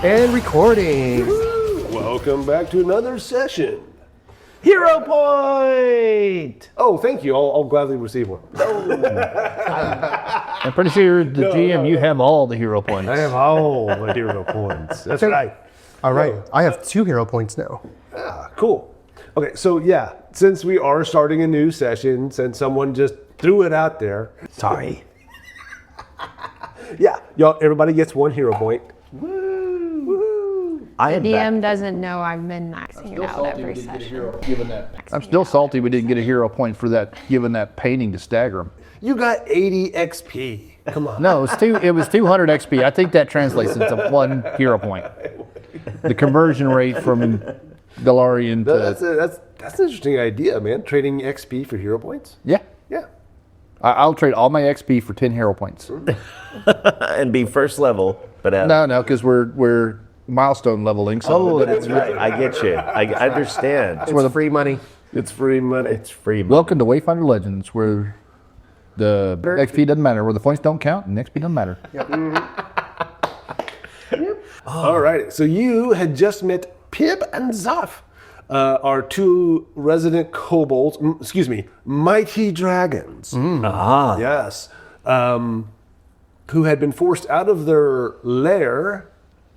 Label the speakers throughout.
Speaker 1: And recording.
Speaker 2: Welcome back to another session.
Speaker 1: Hero point!
Speaker 2: Oh, thank you. I'll gladly receive one.
Speaker 3: I'm pretty sure the GM, you have all the hero points.
Speaker 2: I have all the hero points. That's right.
Speaker 1: All right, I have 2 hero points now.
Speaker 2: Ah, cool. Okay, so yeah, since we are starting a new session, since someone just threw it out there.
Speaker 1: Sorry.
Speaker 2: Yeah, y'all, everybody gets 1 hero point.
Speaker 4: The DM doesn't know I've been maxing it out every session.
Speaker 3: I'm still salty we didn't get a hero point for that, given that painting to stagger him.
Speaker 2: You got 80 XP. Come on.
Speaker 3: No, it was 200 XP. I think that translates into 1 hero point. The conversion rate from Galarian to...
Speaker 2: That's an interesting idea, man. Trading XP for hero points?
Speaker 3: Yeah.
Speaker 2: Yeah.
Speaker 3: I'll trade all my XP for 10 hero points.
Speaker 5: And be first level, but
Speaker 3: No, because we're milestone leveling. So
Speaker 5: that's right. I get you. I understand.
Speaker 1: It's where the free money.
Speaker 2: It's free money.
Speaker 5: It's free.
Speaker 3: Welcome to Wayfinder Legends, where the XP doesn't matter, where the points don't count and XP doesn't matter.
Speaker 2: All right. So you had just met Pib and Zaf, our 2 resident kobolds. Mighty dragons. Yes. Who had been forced out of their lair.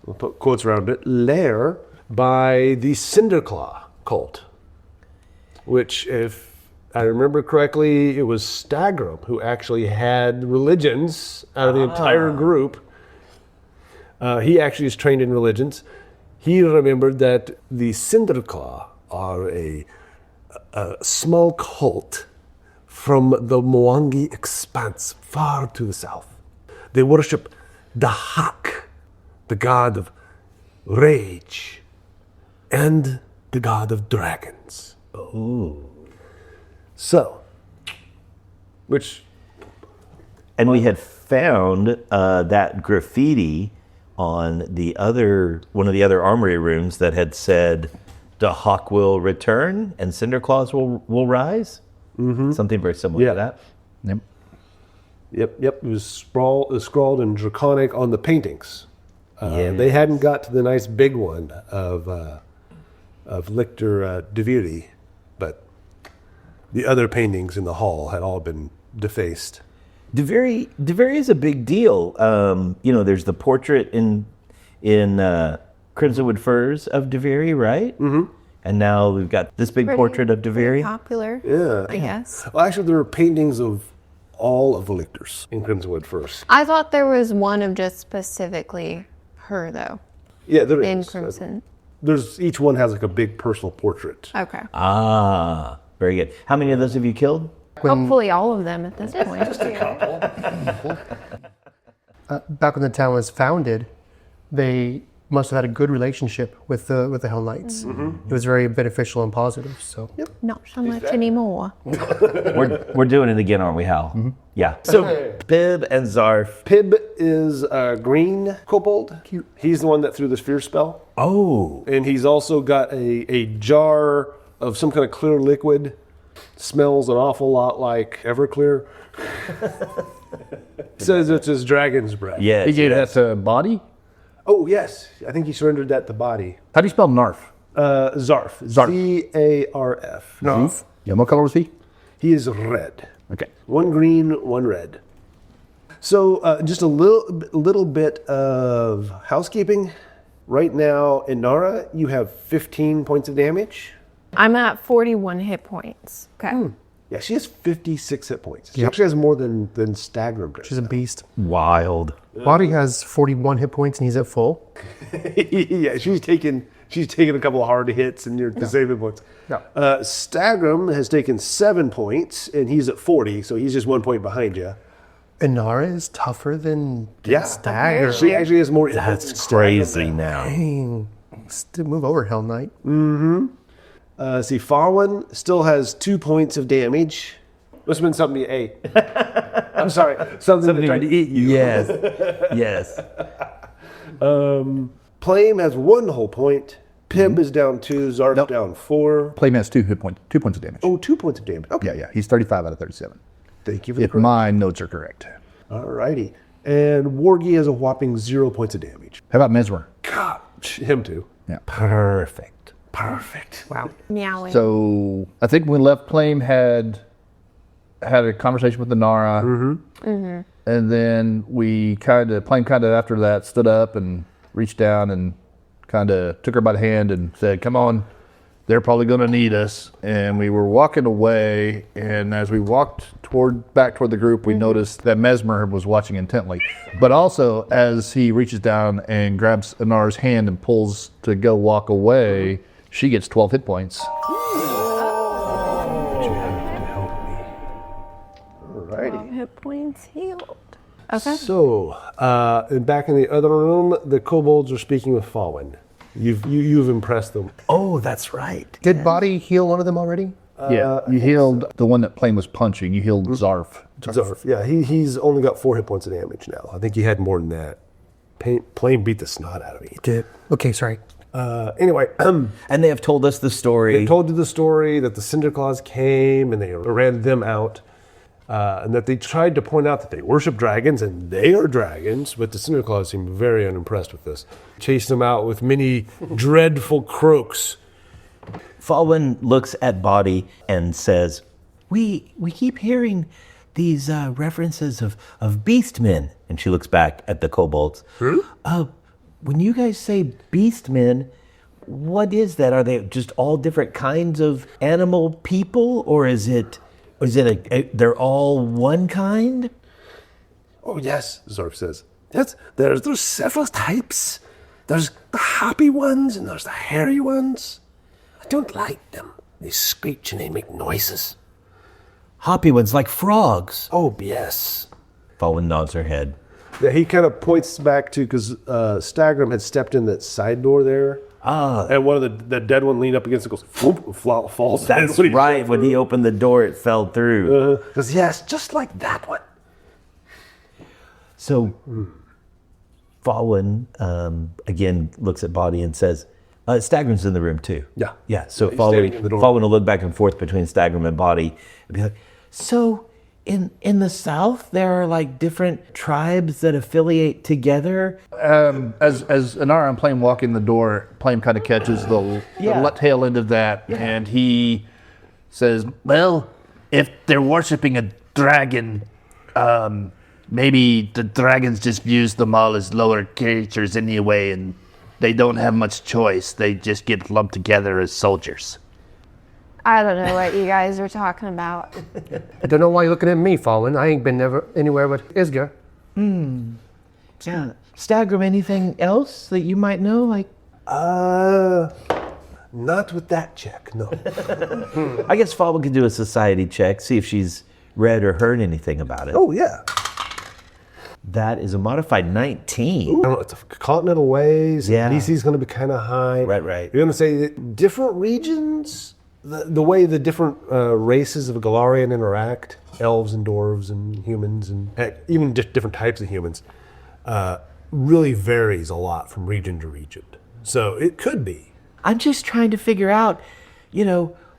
Speaker 2: We'll put quotes around it. Lair by the Cinderclaw cult, which, if I remember correctly, it was Stagram who actually had religions out of the entire group. He actually is trained in religions. He remembered that the Cinderclaw are a small cult from the Mwangi expanse far to the south. They worship the Hak, the god of rage, and the god of dragons.
Speaker 5: Ooh.
Speaker 2: So,
Speaker 5: And we had found that graffiti on one of the other armory rooms that had said, "The hawk will return and Cinderclaws will rise." Mm-hmm. Something very similar to that.
Speaker 3: Yep.
Speaker 2: Yep. It was scrawled in Draconic on the paintings. They hadn't got to the nice big one of Lictor Deviri, but the other paintings in the hall had all been defaced.
Speaker 5: Deviri is a big deal. There's the portrait in Crimsonwood Firs of Deviri, right? Mm-hmm. And now we've got this big portrait of Deviri.
Speaker 4: Popular, I guess.
Speaker 2: Well, actually, there were paintings of all of the Lictors in Crimsonwood Firs.
Speaker 4: I thought there was one of just specifically her, though.
Speaker 2: Yeah, there is.
Speaker 4: In Crimson.
Speaker 2: Each one has like a big personal portrait.
Speaker 4: Okay.
Speaker 5: Ah, very good. How many of those have you killed?
Speaker 4: Hopefully all of them at this point.
Speaker 1: Back when the town was founded, they must have had a good relationship with the Hell Knights. Mm-hmm. It was very beneficial and positive. So. Yep.
Speaker 4: Not so much anymore.
Speaker 5: We're doing it again, aren't we, Hal? Mm-hmm. Yeah. So Pib and Zarf.
Speaker 2: Pib is a green kobold. Cute. He's the one that threw the sphere spell.
Speaker 5: Oh.
Speaker 2: And he's also got a jar of some kind of clear liquid. Smells an awful lot like Everclear. Says it's his dragon's breath.
Speaker 5: Yes.
Speaker 3: He gave that to Boddy?
Speaker 2: Oh, yes. I think he surrendered that to Boddy.
Speaker 3: How do you spell Narf?
Speaker 2: Zarf.
Speaker 3: Zarf.
Speaker 2: Z-A-R-F.
Speaker 3: Narf. Yeah, what color was he?
Speaker 2: He is red.
Speaker 3: Okay.
Speaker 2: 1 green, 1 red. So just a little bit of housekeeping. Right now, Inara, you have 15 points of damage.
Speaker 4: I'm at 41 hit points. Okay.
Speaker 2: Yeah, she has 56 hit points. She actually has more than Stagram.
Speaker 1: She's a beast.
Speaker 5: Wild.
Speaker 1: Boddy has 41 hit points and he's at full.
Speaker 2: Yeah, she's taken a couple of hard hits and you're saving points.
Speaker 1: Yeah.
Speaker 2: Stagram has taken 7 points and he's at 40, so he's just 1 point behind you.
Speaker 1: Inara is tougher than Stagger.
Speaker 2: She actually has more.
Speaker 5: That's crazy now.
Speaker 1: Dang. Still move over, Hell Knight.
Speaker 2: Mm-hmm. See, Fawin still has 2 points of damage. Must have been something you ate. I'm sorry. Something that tried to eat you.
Speaker 5: Yes. Yes.
Speaker 2: Plame has 1 whole point. Pib is down 2. Zarf down 4.
Speaker 3: Plame has 2 points of damage.
Speaker 2: Oh, 2 points of damage. Okay.
Speaker 3: Yeah. He's 35 out of 37.
Speaker 2: Thank you for the
Speaker 3: If
Speaker 2: correction.
Speaker 3: my notes are correct.
Speaker 2: All righty. And Wargi has a whopping 0 points of damage.
Speaker 3: How about Mesmer?
Speaker 2: God, him too.
Speaker 3: Yeah.
Speaker 5: Perfect.
Speaker 2: Perfect.
Speaker 1: Wow.
Speaker 4: Meowing.
Speaker 3: So I think when we left, Plame had a conversation with Inara. And then Plame kind of after that stood up and reached down and kind of took her by the hand and said, come on, they're probably going to need us. And we were walking away, and as we walked back toward the group, we noticed that Mesmer was watching intently. But also, as he reaches down and grabs Inara's hand and pulls to go walk away, she gets 12 hit points.
Speaker 2: Alrighty.
Speaker 4: Hit points healed. Okay.
Speaker 2: So, and back in the other room, the kobolds are speaking with Fawin. You've impressed them.
Speaker 5: Oh, that's right.
Speaker 1: Did Boddy heal one of them already?
Speaker 3: Yeah, you healed the one that Plame was punching. You healed Zarf.
Speaker 2: Zarf. Yeah, he's only got 4 hit points of damage now. I think he had more than that. Plame beat the snot out of me.
Speaker 1: Did. Okay, sorry.
Speaker 2: Anyway,
Speaker 5: And they have told us the story.
Speaker 2: they told you the story that the Cinder Claws came and they ran them out. And that they tried to point out that they worship dragons, and they are dragons, but the Cinder Claws seem very unimpressed with this. Chased them out with many dreadful croaks.
Speaker 5: Fawin looks at Boddy and says, we keep hearing these references of beastmen. And she looks back at the kobolds. When you guys say beastmen, what is that? Are they just all different kinds of animal people, or is it they're all one kind?
Speaker 2: Oh, yes, Zarf says. Yes, there's several types. There's the happy ones and there's the hairy ones. I don't like them. They screech and they make noises.
Speaker 5: Hoppy ones like frogs.
Speaker 2: Oh, yes.
Speaker 5: Fawin nods her head.
Speaker 2: Yeah, he kind of points back to, because Stagram had stepped in that side door there. And one of the dead one leaned up against it, goes, whoop, falls.
Speaker 5: That's
Speaker 2: when he
Speaker 5: right. When he opened the door, it fell through.
Speaker 2: Goes, yes, just like that one.
Speaker 5: So Fawin again looks at Boddy and says, Stagram's in the room too.
Speaker 2: Yeah.
Speaker 5: Yeah. So
Speaker 2: He's standing in the door.
Speaker 5: Fawin will look back and forth between Stagram and Boddy and be like, so in the South, there are like different tribes that affiliate together.
Speaker 3: As Inara and Plame walk in the door, Plame kind of catches the tail end of that, and he says, well, if they're worshiping a dragon, maybe the dragons just views them all as lower creatures anyway, and they don't have much choice. They just get lumped together as soldiers.
Speaker 4: I don't know what you guys are talking about.
Speaker 1: I don't know why you're looking at me, Fawin. I ain't been never anywhere but Isgar.
Speaker 5: Yeah. Stagram, anything else that you might know? Like,
Speaker 2: Not with that check, no.
Speaker 5: I guess Fawin could do a society check, see if she's read or heard anything about it.
Speaker 2: Oh, yeah.
Speaker 5: That is a modified 19.
Speaker 2: I don't know, it's a continental ways.
Speaker 5: Yeah.
Speaker 2: DC's going to be kind of high.
Speaker 5: Right.
Speaker 2: You're going to say that different regions, the way the different races of Galarian interact, elves and dwarves and humans, and heck, even just different types of humans, really varies a lot from region to region. So it could be.
Speaker 5: I'm just trying to figure out,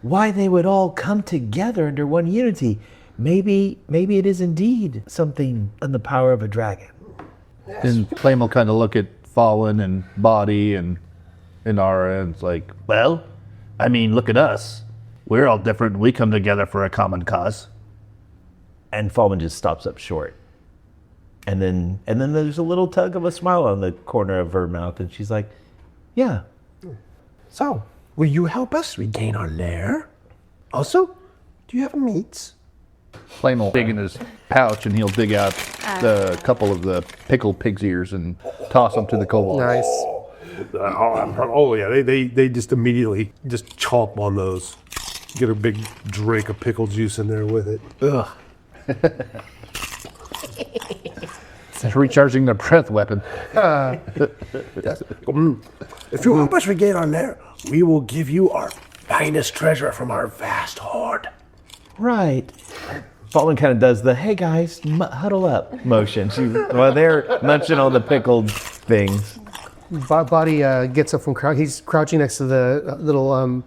Speaker 5: why they would all come together under one unity. Maybe it is indeed something in the power of a dragon.
Speaker 3: And Plame will kind of look at Fawin and Boddy and Inara, and it's like, well, I mean, look at us. We're all different. We come together for a common cause.
Speaker 5: And Fawin just stops up short. And then there's a little tug of a smile on the corner of her mouth, and she's like, yeah.
Speaker 2: So, will you help us regain our lair? Also, do you have meats?
Speaker 3: Plame will dig in his pouch, and he'll dig out the couple of the pickled pig's ears and toss them to the kobold.
Speaker 1: Nice.
Speaker 2: Oh yeah, they just immediately just chomp on those. Get a big drink of pickle juice in there with it. Ugh.
Speaker 3: It's recharging their breath weapon.
Speaker 2: If you help us regain our lair, we will give you our finest treasure from our vast hoard.
Speaker 5: Right. Fawin kind of does the, hey guys, huddle up motion. While they're munching on the pickled things.
Speaker 1: Boddy gets up from he's crouching next to the little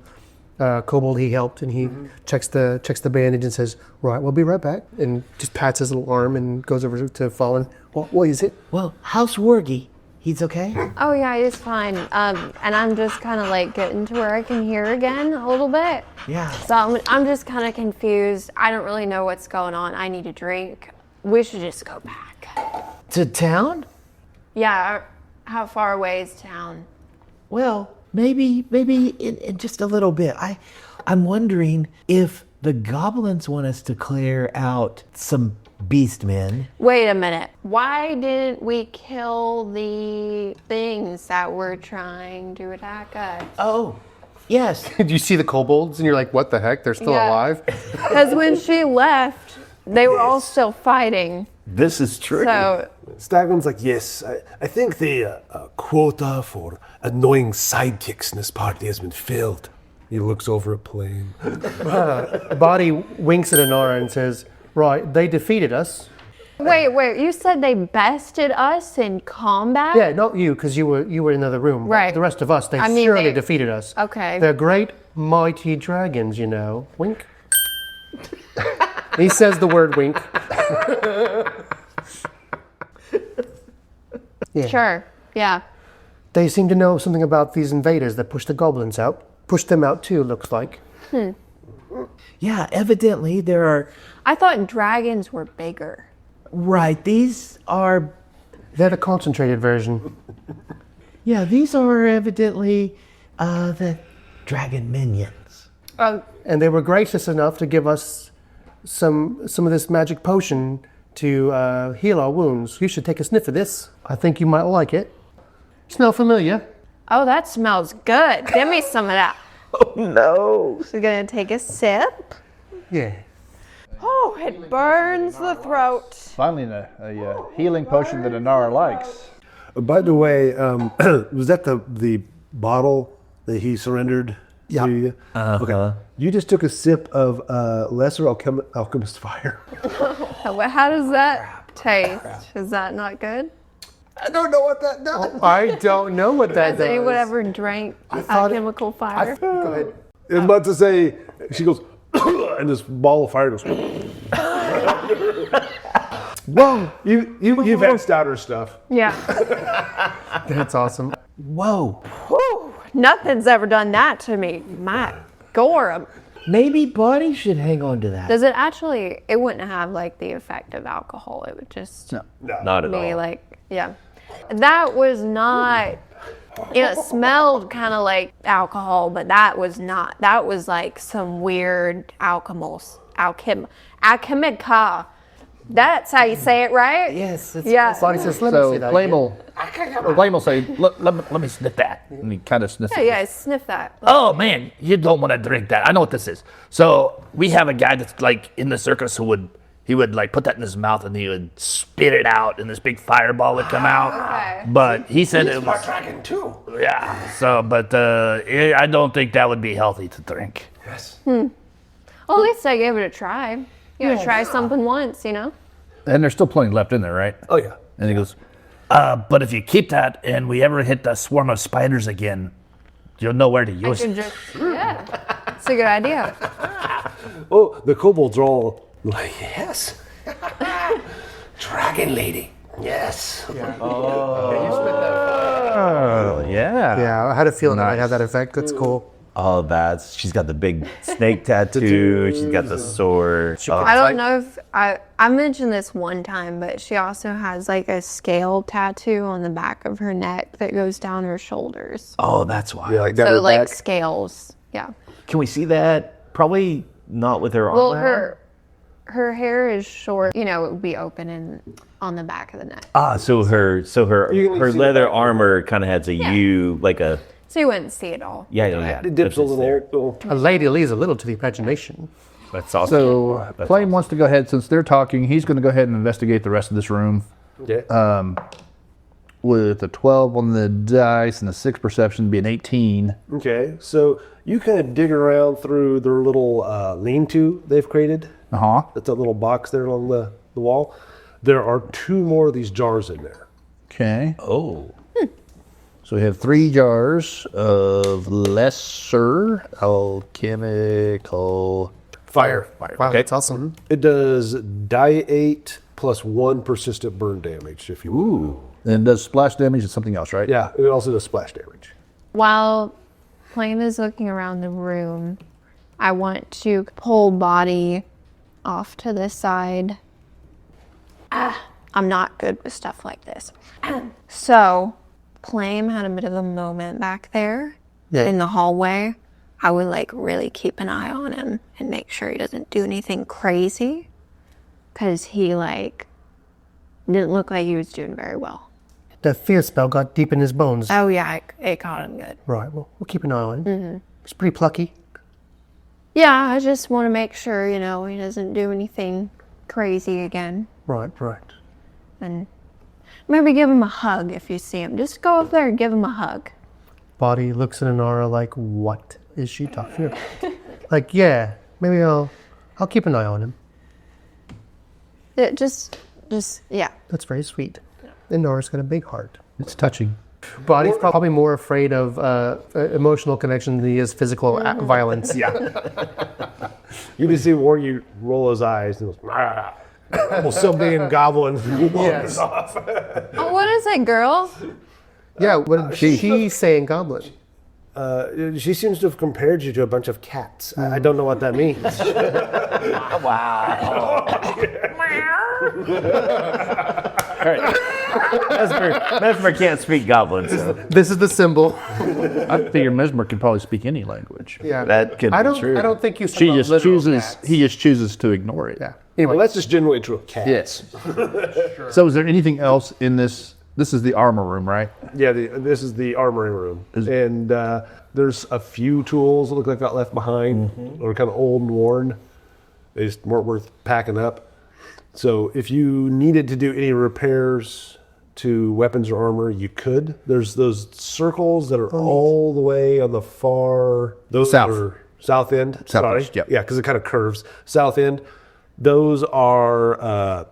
Speaker 1: kobold he helped, and he checks the bandage and says, right, we'll be right back, and just pats his little arm and goes over to Fawin. What is it?
Speaker 5: Well, House Wargy, He's okay?
Speaker 4: Oh yeah, he's fine. And I'm just kind of like getting to where I can hear again a little bit.
Speaker 5: Yeah.
Speaker 4: So I'm just kind of confused. I don't really know what's going on. I need a drink. We should just go back.
Speaker 5: To town?
Speaker 4: Yeah. How far away is town?
Speaker 5: Well, maybe in just a little bit. I'm wondering if the goblins want us to clear out some beastmen.
Speaker 4: Wait a minute. Why didn't we kill the things that were trying to attack us?
Speaker 5: Oh, yes.
Speaker 1: Did you see the kobolds and you're like, what the heck? They're still
Speaker 4: Yeah.
Speaker 1: alive?
Speaker 4: Because when she left, they were all still fighting.
Speaker 5: This is true.
Speaker 4: So
Speaker 2: Stagman's like, yes, I think the quota for annoying sidekicks in this party has been filled. He looks over at Plame.
Speaker 1: Boddy winks at Inara and says, right, they defeated us.
Speaker 4: wait. You said they bested us in combat?
Speaker 1: Yeah, not you, because you were in the other room.
Speaker 4: Right.
Speaker 1: The rest of us, they
Speaker 4: I mean,
Speaker 1: surely
Speaker 4: they-
Speaker 1: defeated us.
Speaker 4: Okay.
Speaker 1: They're great, mighty dragons, you know. Wink. He says the word wink. Yeah.
Speaker 4: Sure. Yeah.
Speaker 1: They seem to know something about these invaders that pushed the goblins out. Pushed them out too, looks like.
Speaker 5: Yeah, evidently there are.
Speaker 4: I thought dragons were bigger.
Speaker 5: Right, these are.
Speaker 1: They're the concentrated version.
Speaker 5: Yeah, these are evidently the dragon minions.
Speaker 4: Oh,
Speaker 1: And they were gracious enough to give us some of this magic potion to heal our wounds. You should take a sniff of this. I think you might like it. Smell familiar?
Speaker 4: oh, that smells good. Give me some of that.
Speaker 5: Oh no!
Speaker 4: She's gonna take a sip.
Speaker 1: Yeah.
Speaker 4: Oh, it burns the throat.
Speaker 3: Finally, a healing potion that Inara likes.
Speaker 2: By the way, was that the bottle that he surrendered to you? Okay. You just took a sip of Lesser Alchemist Fire.
Speaker 4: How does that taste? Is that not good?
Speaker 2: I don't know what that does.
Speaker 1: I don't know what that
Speaker 4: Has
Speaker 1: does.
Speaker 4: anyone ever drank
Speaker 1: thought it-
Speaker 4: alchemical fire?
Speaker 1: Go ahead.
Speaker 2: I was about to say, she goes, and this ball of fire goes. Whoa! You've had stouter stuff.
Speaker 4: Yeah.
Speaker 1: That's awesome.
Speaker 5: Whoa!
Speaker 4: Whew, nothing's ever done that to me. My Gorham.
Speaker 5: Maybe Boddy should hang on to that.
Speaker 4: Does it actually, it wouldn't have like the effect of alcohol. It would just
Speaker 5: Not at
Speaker 4: be
Speaker 5: all.
Speaker 4: like, yeah. That was not, it smelled kind of like alcohol, but that was not. That was like some weird alchemica. That's how you say it, right?
Speaker 5: Yes, it's
Speaker 4: Yeah.
Speaker 1: Boddy says, let me
Speaker 3: So
Speaker 1: see that.
Speaker 3: Plame will say, let me sniff that. And he kind of sniffs it.
Speaker 4: Yeah, sniff that.
Speaker 6: Oh man, you don't want to drink that. I know what this is. So we have a guy that's like in the circus who would like put that in his mouth and he would spit it out and this big fireball would come out.
Speaker 4: Okay.
Speaker 6: But he said it was
Speaker 2: Dragon too.
Speaker 6: yeah. So but I don't think that would be healthy to drink.
Speaker 2: Yes.
Speaker 4: Well, at least I gave it a try. You gotta try something once, you know?
Speaker 3: And there's still plenty left in there, right?
Speaker 2: Oh yeah.
Speaker 3: And he goes,
Speaker 6: But if you keep that and we ever hit the swarm of spiders again, you'll know where to
Speaker 4: I
Speaker 6: use
Speaker 4: could
Speaker 6: it.
Speaker 4: just, yeah. It's a good idea.
Speaker 2: Oh, the kobolds are all like, yes. Dragon lady. Yes.
Speaker 3: oh, yeah.
Speaker 1: Yeah, I had a feeling it might
Speaker 3: Nice.
Speaker 1: have that effect. That's cool.
Speaker 5: all that. She's got the big snake tattoo. She's got the sword. Oh,
Speaker 4: I don't know if I mentioned this one time, but she also has like a scale tattoo on the back of her neck that goes down her shoulders.
Speaker 5: oh, that's why.
Speaker 2: Yeah, like that.
Speaker 4: So
Speaker 2: her
Speaker 4: like
Speaker 2: back.
Speaker 4: scales. Yeah.
Speaker 5: Can we see that? Probably not with her
Speaker 4: Well,
Speaker 5: armor.
Speaker 4: her hair is short. You know, it would be open on the back of the neck.
Speaker 5: Ah, so her
Speaker 2: You can
Speaker 5: her
Speaker 2: see
Speaker 5: leather
Speaker 2: the back.
Speaker 5: armor kind of has a U, like a
Speaker 4: So you wouldn't see it all.
Speaker 5: yeah.
Speaker 2: It dips a
Speaker 5: It's there.
Speaker 2: little.
Speaker 1: A lady leaves a little to the imagination.
Speaker 5: That's awesome.
Speaker 3: So Plame wants to go ahead, since they're talking, he's going to go ahead and investigate the rest of this room.
Speaker 2: Yeah.
Speaker 3: With a 12 on the dice and a 6 perception, be an 18.
Speaker 2: Okay, so you kind of dig around through their little lean-to they've created.
Speaker 3: Uh-huh.
Speaker 2: That's that little box there along the wall. There are 2 more of these jars in there.
Speaker 3: Okay.
Speaker 5: Oh,
Speaker 3: So we have 3 jars of lesser alchemical
Speaker 2: Fire.
Speaker 1: Wow, that's awesome.
Speaker 2: It does die 8 plus 1 persistent burn damage if you will.
Speaker 3: And it does splash damage and something else, right?
Speaker 2: Yeah, it also does splash damage.
Speaker 4: While Plame is looking around the room, I want to pull Boddy off to the side. I'm not good with stuff like this. So, Plame had a bit of a moment back there in the hallway. I would like really keep an eye on him and make sure he doesn't do anything crazy. Because he like didn't look like he was doing very well.
Speaker 1: That fear spell got deep in his bones.
Speaker 4: Oh yeah, it caught him good.
Speaker 1: Right, well, we'll keep an eye on him. He's pretty plucky.
Speaker 4: Yeah, I just want to make sure, he doesn't do anything crazy again.
Speaker 1: Right.
Speaker 4: And maybe give him a hug if you see him. Just go up there and give him a hug.
Speaker 1: Boddy looks at Inara like, what is she talking about? Like, yeah, maybe I'll keep an eye on him.
Speaker 4: Yeah.
Speaker 1: That's very sweet. Inara's got a big heart.
Speaker 3: It's touching.
Speaker 1: Boddy's probably more afraid of emotional connection than he is physical violence.
Speaker 2: Yeah. You can see Wargy roll his eyes and goes, "Ah." Well, still being goblin.
Speaker 1: Yes.
Speaker 4: Oh, what is it, girl?
Speaker 1: Yeah, what did she say in Goblin?
Speaker 2: She seems to have compared you to a bunch of cats. I don't know what that means.
Speaker 5: Mesmer can't speak goblin, so
Speaker 1: This is the symbol.
Speaker 3: I figure Mesmer can probably speak any language.
Speaker 1: Yeah.
Speaker 5: that could
Speaker 1: I
Speaker 5: be
Speaker 1: don't.
Speaker 5: true.
Speaker 1: I don't think you.
Speaker 3: She
Speaker 1: saw
Speaker 3: just
Speaker 1: literal
Speaker 3: chooses.
Speaker 1: cats.
Speaker 3: He just chooses to ignore it.
Speaker 1: Yeah. Anyway,
Speaker 2: Well, that's just generally true of cats.
Speaker 3: Yes. So, is there anything else in this? This is the armor room, right?
Speaker 2: Yeah, this is the armory room. And there's a few tools that look like got left behind or kind of old and worn. They just weren't worth packing up. So if you needed to do any repairs to weapons or armor, you could. There's those circles that are all the way on the far... Those
Speaker 3: South.
Speaker 2: are south end.
Speaker 3: Southwest,
Speaker 2: Sorry.
Speaker 3: yep.
Speaker 2: Yeah, because it kind of curves. South end. Those are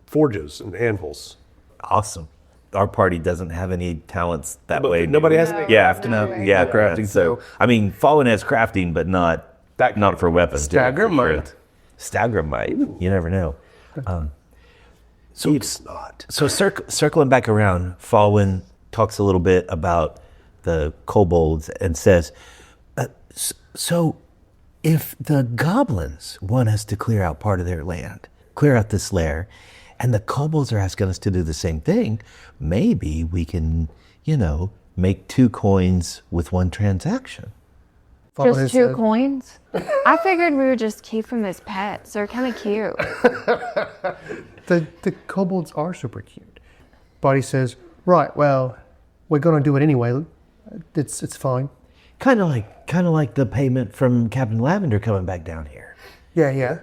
Speaker 2: forges and anvils.
Speaker 5: Awesome. Our party doesn't have any talents that
Speaker 2: But
Speaker 5: way.
Speaker 2: nobody has any.
Speaker 5: Yeah, yeah, crafting. So, I mean, Fawin has crafting, but not for weapons.
Speaker 1: Stagger might.
Speaker 5: Stagger might. You never know.
Speaker 2: It's not.
Speaker 5: So circling back around, Fawin talks a little bit about the kobolds and says, so if the goblins want us to clear out part of their land, clear out this lair, and the kobolds are asking us to do the same thing, maybe we can, make 2 coins with 1 transaction.
Speaker 4: Just 2 coins? I figured we would just keep them as pets. They're kind of cute.
Speaker 1: The kobolds are super cute. Boddy says, right, well, we're going to do it anyway. It's fine.
Speaker 5: Kind of like the payment from Captain Lavender coming back down here.
Speaker 1: Yeah.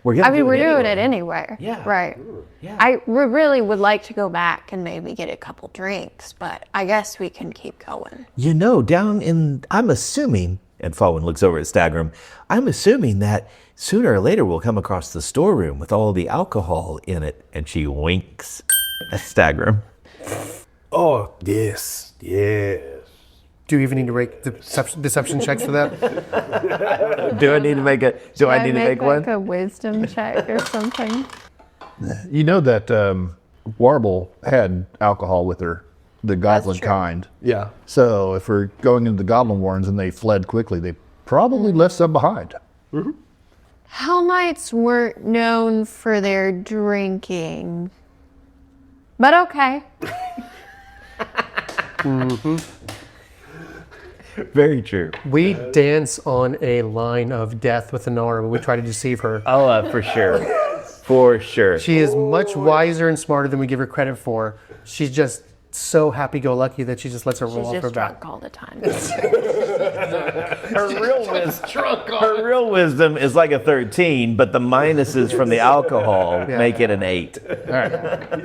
Speaker 5: We're
Speaker 4: doing it anyway.
Speaker 5: Yeah.
Speaker 4: Right.
Speaker 5: Yeah.
Speaker 4: I really would like to go back and maybe get a couple drinks, but I guess we can keep going.
Speaker 5: I'm assuming, and Fawin looks over at Stagrum, I'm assuming that sooner or later we'll come across the storeroom with all the alcohol in it, and she winks at Stagrum.
Speaker 2: Oh, yes.
Speaker 1: Do you even need to make the deception checks for that?
Speaker 5: Do I need to make one?
Speaker 4: Like a wisdom check or something?
Speaker 3: You know that Warble had alcohol with her, the goblin
Speaker 4: true.
Speaker 3: kind.
Speaker 2: Yeah.
Speaker 3: So if we're going into the goblin warrens and they fled quickly, they probably left some behind.
Speaker 4: Hell Knights weren't known for their drinking. But okay.
Speaker 5: Very true.
Speaker 1: We dance on a line of death with Inara when we try to deceive her.
Speaker 5: Oh, for sure. For sure.
Speaker 1: She is much wiser and smarter than we give her credit for. She's just so happy-go-lucky that she just lets her roll
Speaker 4: She's
Speaker 1: off her
Speaker 4: just
Speaker 1: back.
Speaker 4: drunk all the time.
Speaker 5: Her real wisdom is like a 13, but the minuses from the alcohol make it an 8.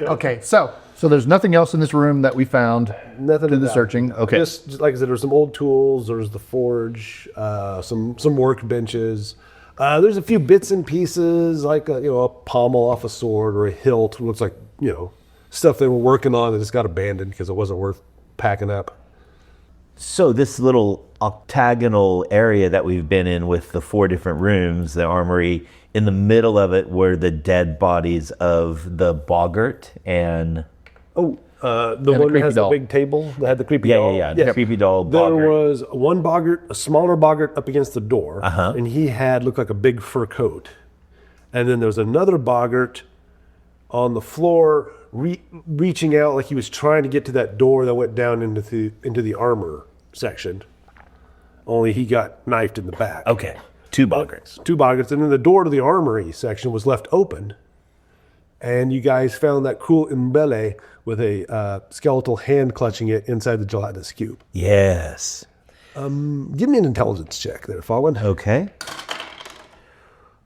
Speaker 1: Okay, so
Speaker 3: So there's nothing else in this room that we found
Speaker 2: Nothing
Speaker 3: through
Speaker 2: to
Speaker 3: the
Speaker 2: that.
Speaker 3: searching? Okay.
Speaker 2: Just like I said, there's some old tools. There's the forge, some workbenches. There's a few bits and pieces, like a pommel off a sword or a hilt. It looks like stuff they were working on that just got abandoned because it wasn't worth packing up.
Speaker 5: So this little octagonal area that we've been in with the 4 different rooms, the armory, in the middle of it were the dead bodies of the boggart and
Speaker 2: The
Speaker 3: the
Speaker 2: one that
Speaker 3: creepy
Speaker 2: has
Speaker 3: doll.
Speaker 2: the big table that had the creepy doll.
Speaker 5: Yeah. The creepy doll
Speaker 2: There
Speaker 5: boggart.
Speaker 2: was one boggart, a smaller boggart up against the door, and he looked like a big fur coat. And then there was another boggart on the floor, reaching out like he was trying to get to that door that went down into the armor section. Only he got knifed in the back.
Speaker 5: Okay. 2 boggarts.
Speaker 2: 2 boggarts, and then the door to the armory section was left open. And you guys found that cool imbele with a skeletal hand clutching it inside the gelatinous cube.
Speaker 5: Yes.
Speaker 2: Give me an intelligence check there, Fawin.
Speaker 5: Okay.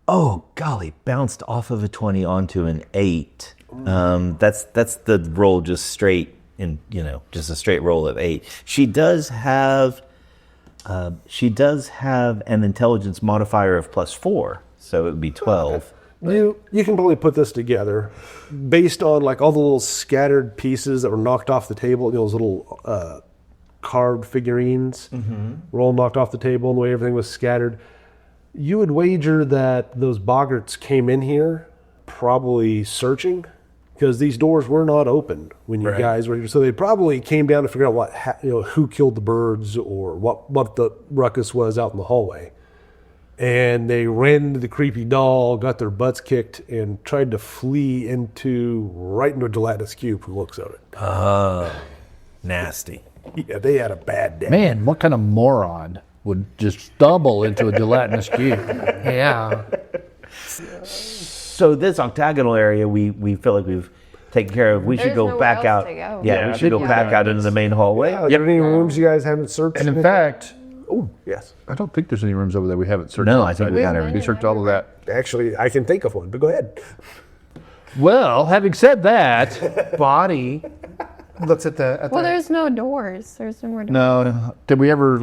Speaker 5: Oh, golly, bounced off of a 20 onto an 8. That's the roll just straight just a straight roll of 8. She does have an intelligence modifier of +4, so it would be 12.
Speaker 2: You can probably put this together based on like all the little scattered pieces that were knocked off the table, those little carved figurines were all knocked off the table and the way everything was scattered. You would wager that those boggarts came in here probably searching because these doors were not open when you guys were here. So they probably came down to figure out who killed the birds or what the ruckus was out in the hallway. And they ran into the creepy doll, got their butts kicked, and tried to flee right into a gelatinous cube from the looks of it.
Speaker 5: Oh, nasty.
Speaker 2: Yeah, they had a bad day.
Speaker 3: Man, what kind of moron would just stumble into a gelatinous cube?
Speaker 1: Yeah.
Speaker 5: So this octagonal area we feel like we've taken care of. We should
Speaker 4: There's
Speaker 5: go
Speaker 4: nowhere
Speaker 5: back
Speaker 4: else
Speaker 5: out.
Speaker 4: to go.
Speaker 5: Yeah, we should go back out into the main hallway.
Speaker 2: Are there any rooms you guys haven't searched?
Speaker 3: And in fact,
Speaker 2: Yes.
Speaker 3: I don't think there's any rooms over there we haven't searched.
Speaker 5: No, I think we got
Speaker 3: We
Speaker 5: everything.
Speaker 3: searched all of that.
Speaker 2: Actually, I can think of one, but go ahead.
Speaker 3: Well, having said that,
Speaker 1: Boddy looks at the.
Speaker 4: Well, there's no doors. There's no more doors.
Speaker 3: no, did we ever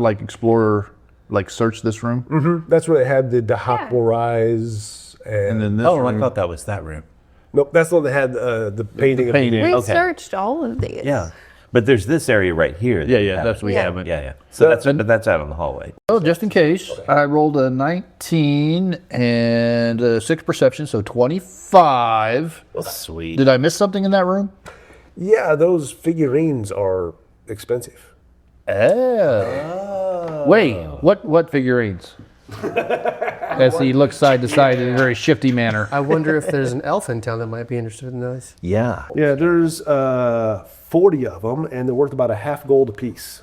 Speaker 3: search this room?
Speaker 2: That's where they had the Hobgoblin rise.
Speaker 3: And then this
Speaker 5: Oh,
Speaker 3: room.
Speaker 5: I thought that was that room.
Speaker 2: Nope, that's the one that had the painting.
Speaker 3: painting.
Speaker 4: We
Speaker 5: Okay.
Speaker 4: searched all of these.
Speaker 5: Yeah, but there's this area right here. that
Speaker 3: Yeah, that's what we
Speaker 4: Yeah.
Speaker 3: haven't.
Speaker 5: Yeah. So that's out on the hallway.
Speaker 3: Well, just in case, I rolled a 19 and a 6 perception, so 25.
Speaker 5: Sweet.
Speaker 3: Did I miss something in that room?
Speaker 2: Yeah, those figurines are expensive.
Speaker 3: Oh. Wait, what figurines? As he looks side to side in a very shifty manner.
Speaker 1: I wonder if there's an elf in town that might be interested in those.
Speaker 5: Yeah.
Speaker 2: Yeah, there's 40 of them, and they're worth about a half gold apiece.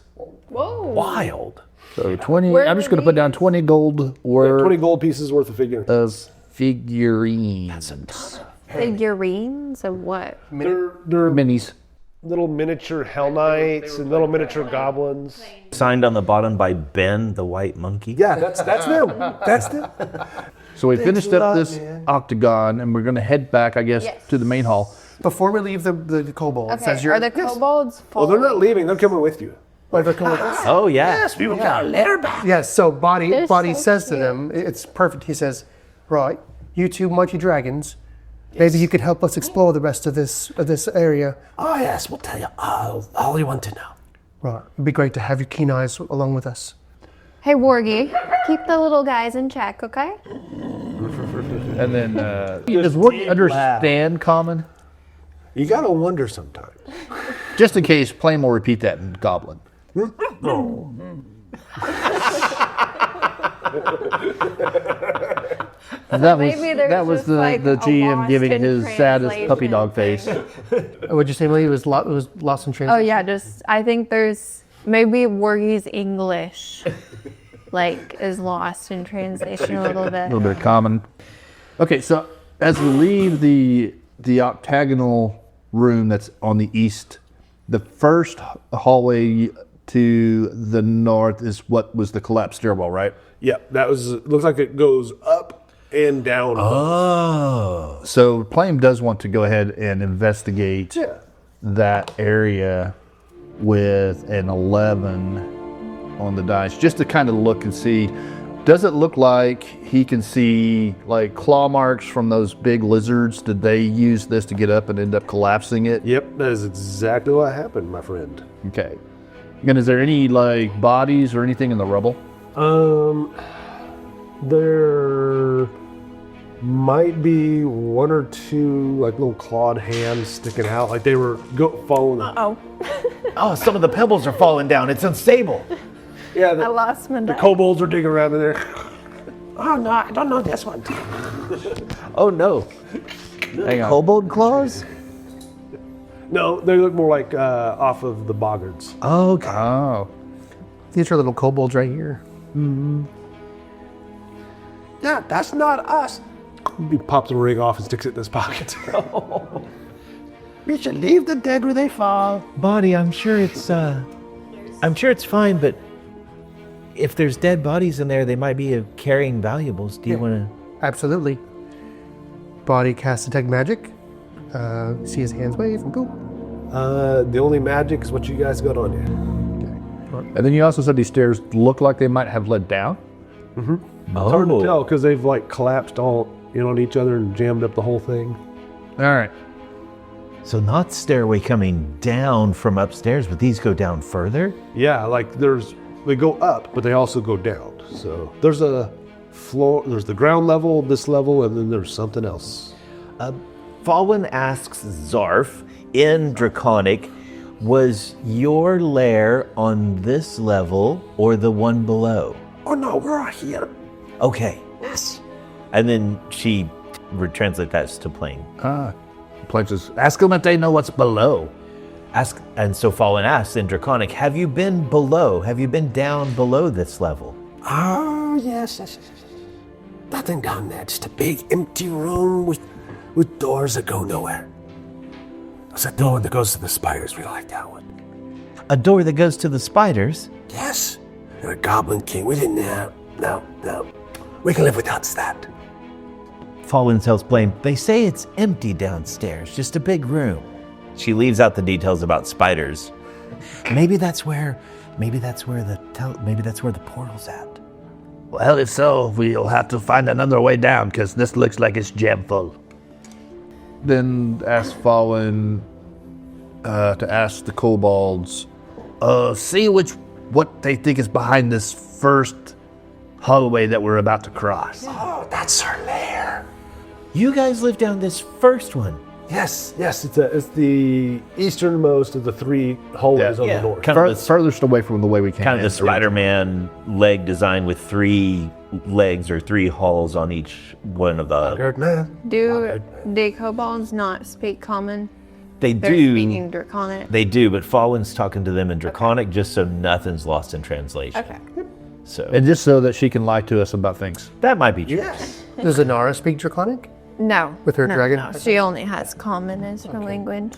Speaker 4: Whoa.
Speaker 5: Wild.
Speaker 3: So 20.
Speaker 4: Where
Speaker 3: I'm
Speaker 4: do
Speaker 3: just going to put down 20 gold worth
Speaker 2: 20 gold pieces worth of figurines.
Speaker 3: of figurines.
Speaker 4: Figurines of what?
Speaker 2: They're
Speaker 3: Minis.
Speaker 2: little miniature Hell Knights and little miniature goblins.
Speaker 5: Signed on the bottom by Ben, the white monkey.
Speaker 2: Yeah, that's them. That's them.
Speaker 3: So we finished
Speaker 2: a
Speaker 3: up
Speaker 2: lot,
Speaker 3: this
Speaker 2: man.
Speaker 3: octagon, and we're going to head back, I guess,
Speaker 4: Yes.
Speaker 3: to the main hall.
Speaker 1: Before we leave the kobold, it
Speaker 4: Okay,
Speaker 1: says you're.
Speaker 4: are the kobolds
Speaker 2: Well, they're not
Speaker 4: following?
Speaker 2: leaving. They're coming with you.
Speaker 1: Like the kobold.
Speaker 5: Oh yeah. We were gonna let her back.
Speaker 1: Yes, so Boddy
Speaker 4: They're so
Speaker 1: says to
Speaker 4: cute.
Speaker 1: them, it's perfect. He says, right, you two mighty dragons, maybe you could help us explore the rest of this area.
Speaker 2: Oh, yes, we'll tell you all you want to know.
Speaker 1: Right, it'd be great to have your keen eyes along with us.
Speaker 4: Hey, Wargy, keep the little guys in check, okay?
Speaker 3: And then, does Woody understand common?
Speaker 2: You gotta wonder sometimes.
Speaker 3: Just in case, Plame will repeat that in Goblin. That was
Speaker 4: Maybe there's
Speaker 3: the
Speaker 4: just, like,
Speaker 3: the
Speaker 4: a
Speaker 3: GM
Speaker 4: lost
Speaker 3: giving
Speaker 4: in
Speaker 3: his saddest puppy
Speaker 4: translation
Speaker 3: dog face.
Speaker 1: Would you say, Emily, it was lost in translation?
Speaker 4: Oh, yeah, I think there's maybe Wargy's English, is lost in translation a little bit.
Speaker 3: A little bit of common. Okay, so as we leave the octagonal room that's on the east, the first hallway to the north is what was the collapsed stairwell, right?
Speaker 2: Yeah, looks like it goes up and down.
Speaker 5: Oh.
Speaker 3: So Plame does want to go ahead and investigate that area with an 11 on the dice, just to kind of look and see. Does it look like he can see claw marks from those big lizards? Did they use this to get up and end up collapsing it?
Speaker 2: Yep, that is exactly what happened, my friend.
Speaker 3: Okay. And is there any bodies or anything in the rubble?
Speaker 2: There might be one or two like little clawed hands sticking out, like they were following.
Speaker 5: Oh, some of the pebbles are falling down. It's unstable.
Speaker 2: Yeah,
Speaker 4: I lost my
Speaker 2: the kobolds are digging around in there. Oh no, I don't know this one.
Speaker 5: Oh no.
Speaker 3: Hang on.
Speaker 5: Kobold claws?
Speaker 2: No, they look more like off of the boggards.
Speaker 5: Okay.
Speaker 3: Oh.
Speaker 1: These are little kobolds right here.
Speaker 2: Yeah, that's not us. He pops the ring off and sticks it in his pocket.
Speaker 6: We should leave the dead where they fall.
Speaker 5: Boddy, I'm sure it's fine, but if there's dead bodies in there, they might be carrying valuables. Do you want to?
Speaker 1: Absolutely. Boddy casts detect magic. See his hands wave and go.
Speaker 2: The only magic is what you guys got on you.
Speaker 3: And then you also said these stairs look like they might have led down?
Speaker 2: It's hard to tell because they've like collapsed all on each other and jammed up the whole thing.
Speaker 3: All right.
Speaker 5: So not stairway coming down from upstairs, but these go down further?
Speaker 2: Yeah, like they go up, but they also go down. So there's a floor, there's the ground level, this level, and then there's something else.
Speaker 5: Fawin asks Zarf in Draconic, was your lair on this level or the one below?
Speaker 2: Oh no, we're here.
Speaker 5: Okay. Yes. And then she translate that to Plame.
Speaker 3: Plame says, ask them if they know what's below.
Speaker 5: And so Fawin asks in Draconic, have you been below? Have you been down below this level?
Speaker 7: Oh, yes. Nothing down there, just a big empty room with doors that go nowhere. There's a door that goes to the spiders, we like that one.
Speaker 5: A door that goes to the spiders?
Speaker 7: Yes, you're a goblin king, we didn't have, no. We can live without that.
Speaker 5: Fawin tells Plame, they say it's empty downstairs, just a big room. She leaves out the details about spiders. Maybe that's where the portal's at.
Speaker 6: Well, if so, we'll have to find another way down because this looks like it's jam full.
Speaker 3: Then ask Fawin to ask the kobolds.
Speaker 6: See what they think is behind this first hallway that we're about to cross.
Speaker 7: Oh, that's our lair.
Speaker 5: You guys live down this first one.
Speaker 2: Yes, it's the easternmost of the three hallways on the north.
Speaker 5: Kind of
Speaker 3: Furthest away from the way we came.
Speaker 5: kind of the Spider-Man leg design with 3 legs or 3 halls on each one of the.
Speaker 2: Good man.
Speaker 4: Do the kobolds not speak common?
Speaker 5: They
Speaker 4: They're
Speaker 5: do.
Speaker 4: speaking Draconic.
Speaker 5: They do, but Fawin's talking to them in Draconic just so nothing's lost in translation.
Speaker 4: Okay.
Speaker 5: So
Speaker 3: And just so that she can lie to us about things.
Speaker 5: that might be true.
Speaker 1: Does Inara speak Draconic?
Speaker 4: No.
Speaker 1: With her
Speaker 4: no,
Speaker 1: dragon?
Speaker 4: No, she only has common as her language.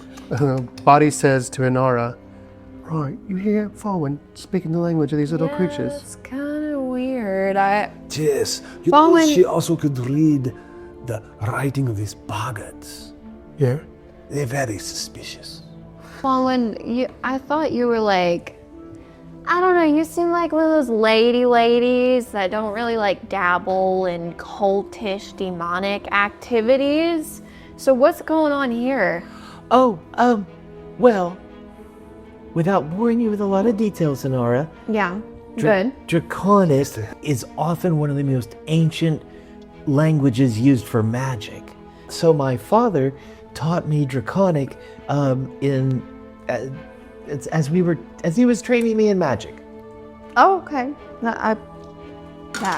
Speaker 1: Boddy says to Inara, right, you hear Fawin speaking the language of these little creatures.
Speaker 4: It's kind of weird.
Speaker 7: Yes, you know
Speaker 4: Fawin-
Speaker 7: she also could read the writing of these boggards.
Speaker 1: Yeah?
Speaker 7: They're very suspicious.
Speaker 4: Fawin, I thought you were like, I don't know, you seem like one of those ladies that don't really like dabble in cultish demonic activities. So what's going on here?
Speaker 5: Oh, well, without boring you with a lot of details, Inara,
Speaker 4: Yeah, good.
Speaker 5: Draconic is often one of the most ancient languages used for magic. So my father taught me Draconic as he was training me in magic.
Speaker 4: Oh, okay. That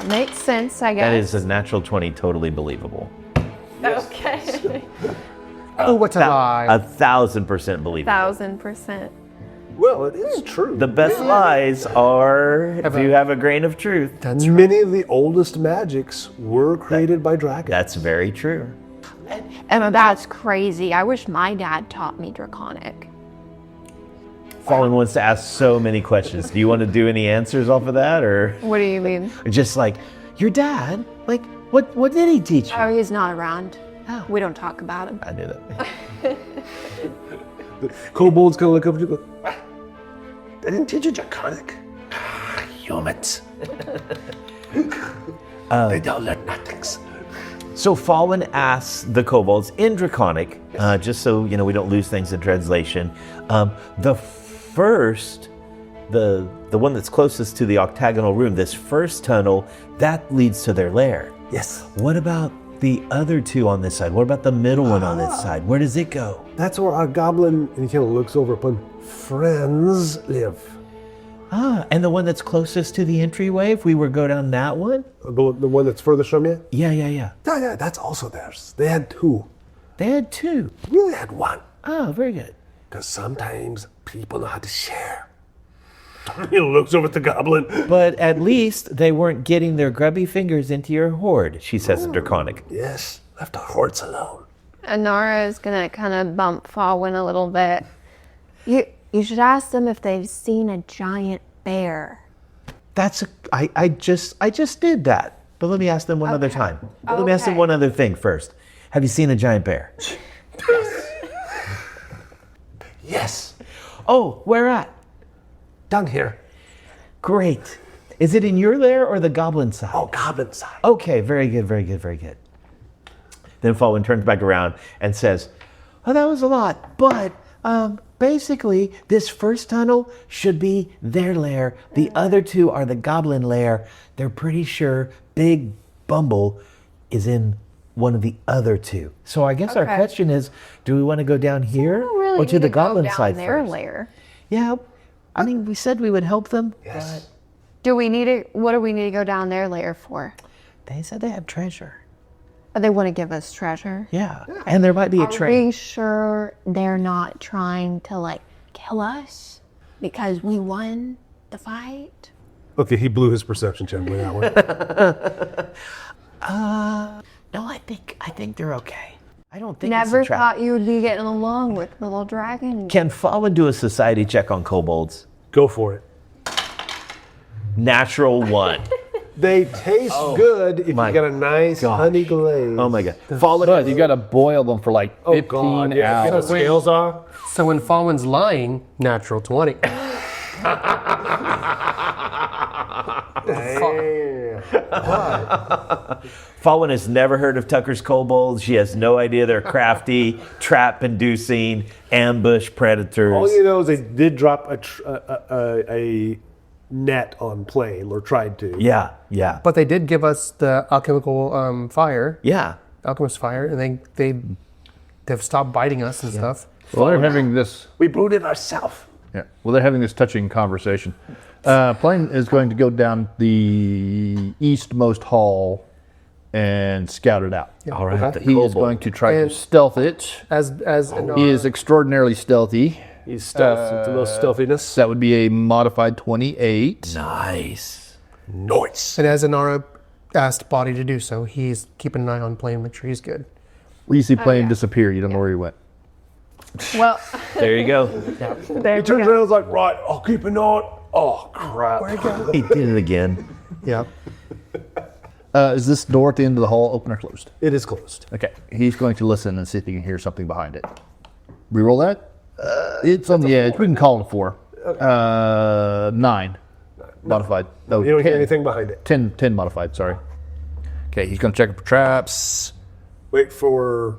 Speaker 4: makes sense, I
Speaker 5: That
Speaker 4: guess.
Speaker 5: is a natural 20, totally believable.
Speaker 4: Okay.
Speaker 1: Oh, what's a lie?
Speaker 5: 1,000% believable.
Speaker 4: 1,000%.
Speaker 2: Well, it is true.
Speaker 5: The best lies are if you have a grain of truth.
Speaker 2: Many of the oldest magics were created by dragons.
Speaker 5: That's very true.
Speaker 4: And that's crazy. I wish my dad taught me Draconic.
Speaker 5: Fawin wants to ask so many questions. Do you want to do any answers off of that, or
Speaker 4: What do you mean?
Speaker 5: just like your dad? Like what did he teach you?
Speaker 4: Oh, he's not around. We don't talk about him.
Speaker 5: I knew that.
Speaker 2: Kobolds gonna look up at you and go,
Speaker 7: They didn't teach you Draconic. Humans. They don't learn nothings.
Speaker 5: So Fawin asks the kobolds in Draconic, just so we don't lose things in translation. The one that's closest to the octagonal room, this first tunnel, that leads to their lair.
Speaker 7: Yes.
Speaker 5: What about the other two on this side? What about the middle one on this side? Where does it go?
Speaker 2: That's where our goblin, and he kind of looks over upon friends live.
Speaker 5: Ah, and the one that's closest to the entryway, if we were go down that one?
Speaker 2: The one that's furthest from you?
Speaker 5: Yeah.
Speaker 2: Yeah, that's also theirs. They had two.
Speaker 5: They had two.
Speaker 2: We only had one.
Speaker 5: Oh, very good.
Speaker 2: Because sometimes people know how to share. He looks over at the goblin.
Speaker 5: But at least they weren't getting their grubby fingers into your hoard, she says in Draconic.
Speaker 2: Yes, left our hordes alone.
Speaker 4: Inara is gonna kind of bump Fawin a little bit. You should ask them if they've seen a giant bear.
Speaker 5: I just did that. But let me ask them one other time. Let me ask them one other thing first. Have you seen a giant bear?
Speaker 2: Yes.
Speaker 5: Oh, where at?
Speaker 2: Down here.
Speaker 5: Great. Is it in your lair or the goblin side?
Speaker 2: Oh, goblin side.
Speaker 5: Okay, very good. Then Fawin turns back around and says, oh, that was a lot, but basically this first tunnel should be their lair. The other two are the goblin lair. They're pretty sure Big Bumble is in one of the other two. So I guess our question is, do we want to go down here or to the goblin side
Speaker 4: their
Speaker 5: first?
Speaker 4: lair.
Speaker 5: Yeah, I mean, we said we would help them.
Speaker 2: Yes.
Speaker 4: Do we need it? What do we need to go down their lair for?
Speaker 5: They said they have treasure.
Speaker 4: They want to give us treasure.
Speaker 5: Yeah, and there might be a
Speaker 4: Are
Speaker 5: train.
Speaker 4: we sure they're not trying to kill us because we won the fight?
Speaker 2: Okay, he blew his perception check with that one.
Speaker 5: No, I think they're okay. I don't think
Speaker 4: Never
Speaker 5: it's a trap.
Speaker 4: thought you would be getting along with little dragon.
Speaker 5: Can Fawin do a society check on kobolds?
Speaker 2: Go for it.
Speaker 5: Natural 1.
Speaker 2: They taste good if you
Speaker 5: my
Speaker 2: got a nice honey glaze.
Speaker 5: Oh my god. Fawin,
Speaker 3: But you got to boil them for like 15
Speaker 2: God, yeah. Get
Speaker 3: hours.
Speaker 2: the scales off.
Speaker 1: So when Fawin's lying, natural 20.
Speaker 5: Fawin has never heard of Tucker's kobolds. She has no idea they're crafty, trap-inducing, ambush predators.
Speaker 2: All you know is they did drop a net on Plame, or tried to.
Speaker 5: Yeah.
Speaker 1: But they did give us the alchemical fire,
Speaker 5: Yeah.
Speaker 1: alchemist fire, and they've stopped biting us and stuff.
Speaker 3: Well, they're having this.
Speaker 2: We brewed it ourselves.
Speaker 3: Yeah. Well, they're having this touching conversation. Plane is going to go down the eastmost hall and scout it out.
Speaker 5: All right. The
Speaker 3: He is
Speaker 5: kobold.
Speaker 3: going to try
Speaker 1: And-
Speaker 3: to stealth it.
Speaker 1: As
Speaker 3: He is extraordinarily stealthy.
Speaker 2: He's stealth. It's a little stealthiness.
Speaker 3: That would be a modified 28.
Speaker 5: Nice.
Speaker 2: Noise.
Speaker 1: and as Inara asked Boddy to do so, he's keeping an eye on Plane, make sure he's good.
Speaker 3: You see Plane disappear. You don't know where he went.
Speaker 4: Well,
Speaker 5: There you go.
Speaker 2: He turns around and is like, right, I'll keep an eye. Oh, crap.
Speaker 5: He did it again.
Speaker 1: Yeah.
Speaker 3: Is this door at the end of the hall open or closed?
Speaker 2: It is closed.
Speaker 3: Okay. He's going to listen and see if he can hear something behind it. Reroll that? It's on the edge. We can call it a 4. 9. Modified. No,
Speaker 2: You don't hear
Speaker 3: 10.
Speaker 2: anything behind it.
Speaker 3: 10 modified, sorry. Okay, he's going to check for traps.
Speaker 2: Wait for...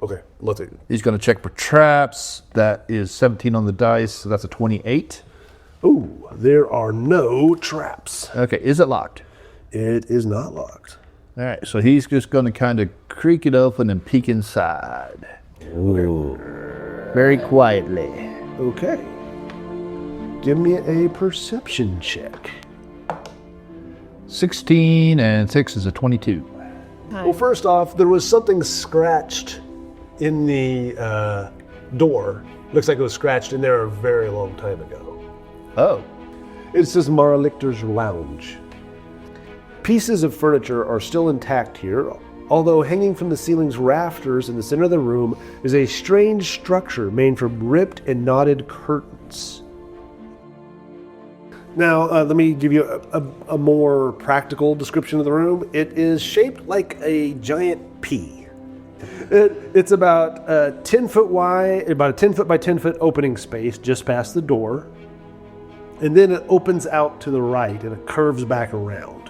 Speaker 2: Okay, let's see.
Speaker 3: He's going to check for traps. That is 17 on the dice, so that's a 28.
Speaker 2: Ooh, there are no traps.
Speaker 3: Okay, is it locked?
Speaker 2: It is not locked.
Speaker 3: All right, so he's just going to kind of creak it open and peek inside.
Speaker 5: Ooh.
Speaker 3: Very quietly.
Speaker 2: Okay. Give me a perception check.
Speaker 3: 16 and 6 is a 22.
Speaker 2: Well, first off, there was something scratched in the door. Looks like it was scratched in there a very long time ago.
Speaker 3: Oh.
Speaker 2: It says Mara Lichter's Lounge. Pieces of furniture are still intact here, although hanging from the ceiling's rafters in the center of the room is a strange structure made from ripped and knotted curtains. Now, let me give you a more practical description of the room. It is shaped like a giant pea. It's about 10 foot wide, about a 10 foot by 10 foot opening space just past the door. And then it opens out to the right and it curves back around.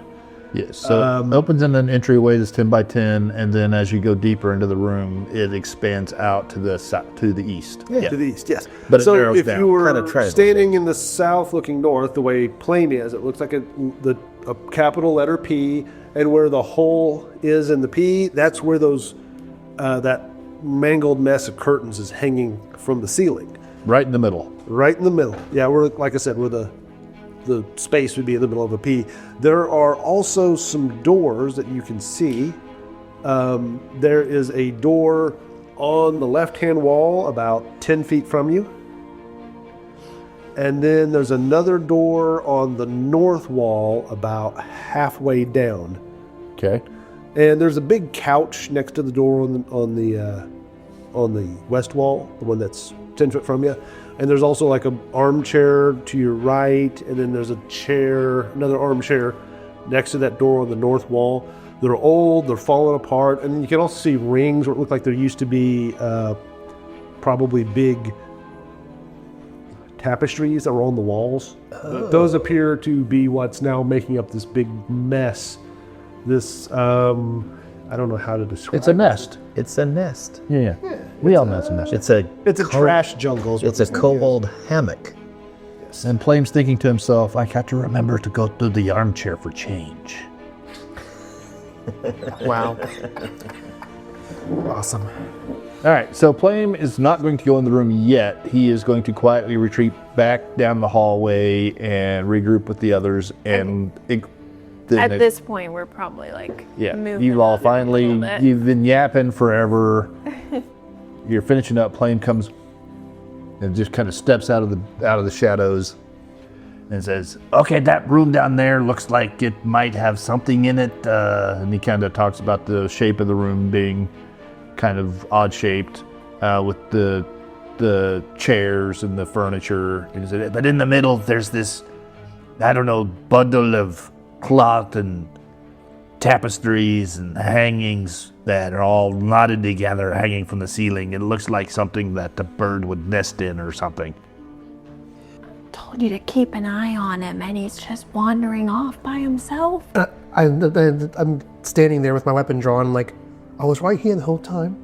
Speaker 3: Yes, so it opens in an entryway that's 10 by 10, and then as you go deeper into the room, it expands out to the to the east.
Speaker 2: Yeah, to the east, yes.
Speaker 3: But it
Speaker 2: so
Speaker 3: narrows
Speaker 2: if
Speaker 3: down,
Speaker 2: you were
Speaker 5: kind of triangle
Speaker 2: standing in the south looking north, the way Plame is, it looks like the a capital letter P, and where the hole is in the P, that's where those that mangled mess of curtains is hanging from the ceiling.
Speaker 3: Right in the middle.
Speaker 2: Right in the middle. Yeah, we're like I said, where the space would be in the middle of a P. There are also some doors that you can see. There is a door on the left-hand wall about 10 feet from you. And then there's another door on the north wall about halfway down.
Speaker 3: Okay.
Speaker 2: And there's a big couch next to the door on the west wall, the one that's 10 foot from you. And there's also like an armchair to your right, and then there's a chair, another armchair next to that door on the north wall. They're old, they're falling apart, and you can also see rings where it looked like there used to be probably big tapestries that were on the walls. Those appear to be what's now making up this big mess. This, I don't know how to describe it.
Speaker 3: It's a nest.
Speaker 5: It's a nest.
Speaker 3: Yeah. We all know it's a nest.
Speaker 5: It's a
Speaker 1: trash jungle.
Speaker 5: It's a kobold hammock.
Speaker 3: And Plame's thinking to himself, I got to
Speaker 6: Remember to go to the armchair for change.
Speaker 1: Wow. Awesome.
Speaker 3: All right, so Plame is not going to go in the room yet. He is going to quietly retreat back down the hallway and regroup with the others. And
Speaker 4: At this point, we're probably like moving
Speaker 3: you've all
Speaker 4: on a
Speaker 3: finally,
Speaker 4: little bit.
Speaker 3: you've been yapping forever. You're finishing up. Plame comes and just kind of steps out of the shadows
Speaker 6: And says, okay, that room down there looks like it might have something in it.
Speaker 3: and he kind of talks about the shape of the room being kind of odd shaped with the chairs and the furniture.
Speaker 6: But in the middle, there's this, I don't know, bundle of cloth and tapestries and hangings that are all knotted together, hanging from the ceiling. It looks like something that a bird would nest in or something.
Speaker 4: Told you to keep an eye on him, and he's just wandering off by himself.
Speaker 1: I'm standing there with my weapon drawn, like, I was right here the whole time.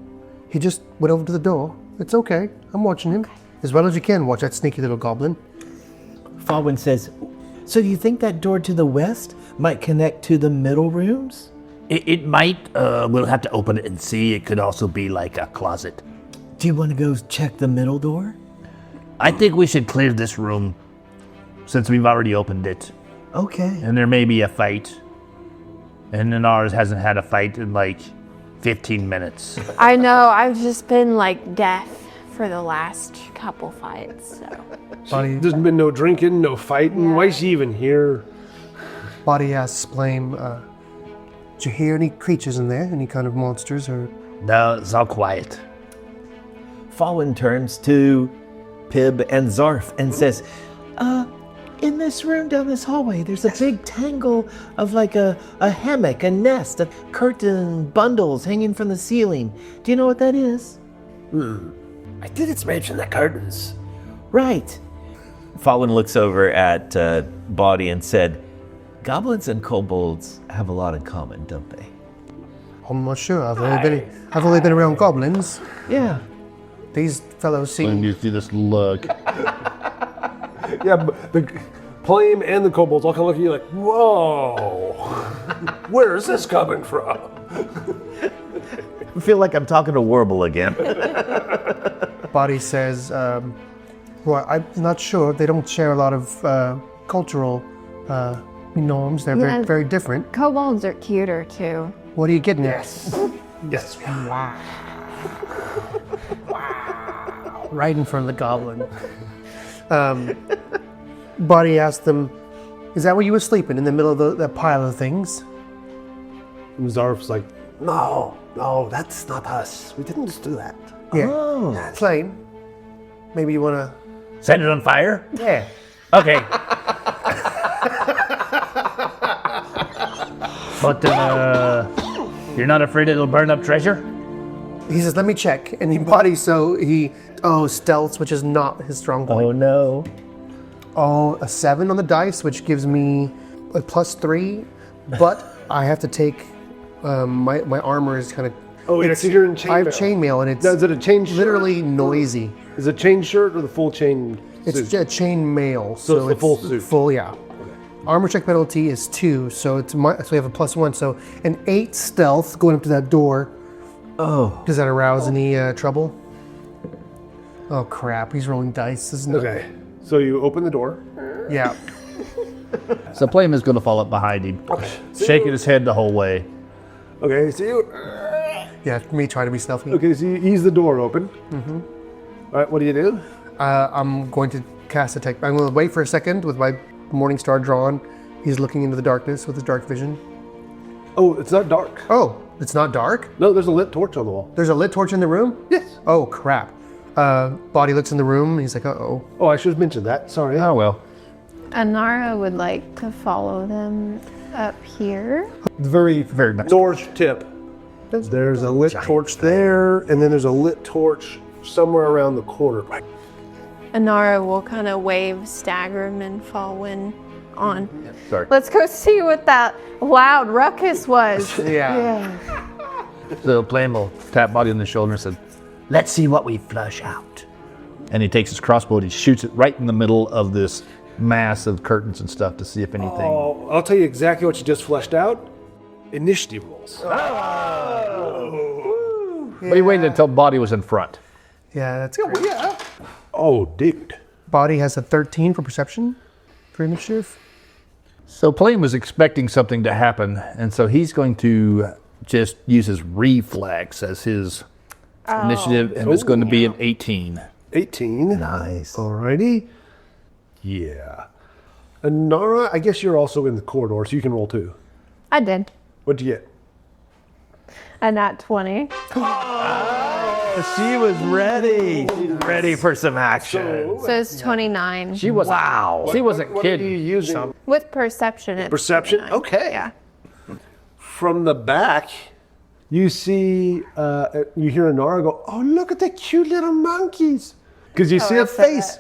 Speaker 1: He just went over to the door. It's okay. I'm watching him. As well as you can watch that sneaky little goblin.
Speaker 5: Fawin says, so you think that door to the west might connect to the middle rooms?
Speaker 6: It might, we'll have to open it and see. It could also be like a closet.
Speaker 5: Do you want to go check the middle door?
Speaker 6: I think we should clear this room since we've already opened it.
Speaker 5: Okay.
Speaker 6: And there may be a fight. And Inara hasn't had a fight in like 15 minutes.
Speaker 4: I know, I've just been like death for the last couple fights, so.
Speaker 2: There's been no drinking, no fighting. Why is she even here?
Speaker 1: Boddy asks Plame, did you hear any creatures in there? Any kind of monsters or...
Speaker 6: No, it's all quiet.
Speaker 5: Fawin turns to Pib and Zarf and says, in this room down this hallway, there's a big tangle of like a hammock, a nest, a curtain, bundles hanging from the ceiling. Do you know what that is?
Speaker 7: I think it's made from the curtains.
Speaker 5: Right. Fawin looks over at Boddy and said, goblins and kobolds have a lot in common, don't they?
Speaker 1: I'm not sure. I've only been around goblins.
Speaker 5: Yeah.
Speaker 1: These fellows
Speaker 3: and
Speaker 1: seem...
Speaker 3: you see this look.
Speaker 2: Yeah, but the Plame and the kobolds all kind of look at you like, whoa, where is this coming from?
Speaker 5: I feel like I'm talking to Warble again.
Speaker 1: Boddy says, well, I'm not sure. They don't share a lot of cultural norms. They're very, very different.
Speaker 4: Kobolds are cuter too.
Speaker 1: What are you getting at?
Speaker 2: Yes.
Speaker 1: Right in front of the goblin. Boddy asked them, is that where you were sleeping, in the middle of that pile of things?
Speaker 2: And Zarf's like,
Speaker 7: No, that's not us. We didn't just do that.
Speaker 1: Yeah.
Speaker 5: Oh.
Speaker 1: Plame, maybe you want to...
Speaker 6: Set it on fire?
Speaker 1: Yeah.
Speaker 6: Okay. But you're not afraid it'll burn up treasure?
Speaker 1: He says, let me check. And he stealth, which is not his strong point.
Speaker 5: Oh no.
Speaker 1: Oh, a 7 on the dice, which gives me a +3, but I have to take, my armor is kind of...
Speaker 2: oh, it's here in chainmail.
Speaker 1: I have chainmail, and it's
Speaker 2: Is it a chain shirt?
Speaker 1: literally noisy.
Speaker 2: Is it chain shirt or the full chain
Speaker 1: It's
Speaker 2: suit?
Speaker 1: a chain mail,
Speaker 2: So it's the full suit.
Speaker 1: Full, yeah. armor check penalty is 2, so so we have a +1. So an 8 stealth going up to that door.
Speaker 5: Oh.
Speaker 1: Does that arouse any trouble? Oh crap! He's rolling dice, isn't it?
Speaker 2: Okay. So you open the door.
Speaker 1: Yeah.
Speaker 3: So Plame is going to fall up behind him, shaking his head the whole way.
Speaker 2: Okay. So you.
Speaker 1: Yeah. Me trying to be stealthy.
Speaker 2: Okay. So you ease the door open. Mm-hmm. All right. What do you do?
Speaker 1: I'm going to cast a I'm going to wait for a second with my Morning Star drawn. He's looking into the darkness with his dark vision.
Speaker 2: Oh, it's not dark.
Speaker 1: Oh, it's not dark?
Speaker 2: No, there's a lit torch on the wall.
Speaker 1: There's a lit torch in the room?
Speaker 2: Yes.
Speaker 1: Oh, crap. Boddy looks in the room and he's like, uh-oh.
Speaker 2: Oh, I should have mentioned that. Sorry.
Speaker 3: Oh, well.
Speaker 4: Inara would like to follow them up here.
Speaker 2: Very
Speaker 3: nice.
Speaker 2: north tip. There's a lit torch there, and then there's a lit torch somewhere around the corner.
Speaker 4: Inara will kind of wave Stagrim and Fawin on.
Speaker 3: Sorry.
Speaker 4: Let's go see what that loud ruckus was.
Speaker 1: Yeah.
Speaker 3: So Plame will tap Boddy on the shoulder and said,
Speaker 6: Let's see what we flush out.
Speaker 3: and he takes his crossbow and he shoots it right in the middle of this mass of curtains and stuff to see if anything.
Speaker 2: Oh, I'll tell you exactly what you just fleshed out. Initiative rolls.
Speaker 3: We waited until Boddy was in front.
Speaker 1: Yeah, that's great.
Speaker 2: Yeah. Oh, dude.
Speaker 1: Boddy has a 13 for perception for initiative.
Speaker 3: So Plame was expecting something to happen, and so he's going to just use his reflex as his initiative, and it's going to be an 18.
Speaker 2: 18.
Speaker 5: Nice.
Speaker 2: Alrighty. Yeah. Inara, I guess you're also in the corridor, so you can roll too.
Speaker 4: I did.
Speaker 2: What'd you get?
Speaker 4: A nat 20.
Speaker 5: She was ready. She's ready for some action.
Speaker 4: So it's 29.
Speaker 3: She wasn't. She wasn't
Speaker 2: What are you
Speaker 3: kidding.
Speaker 2: using?
Speaker 4: With perception, it's
Speaker 2: Perception?
Speaker 4: 29.
Speaker 2: Okay.
Speaker 4: Yeah.
Speaker 2: From the back, you see, you hear Inara go, "Oh, look at the cute little monkeys!" Because you see a
Speaker 4: I said
Speaker 2: face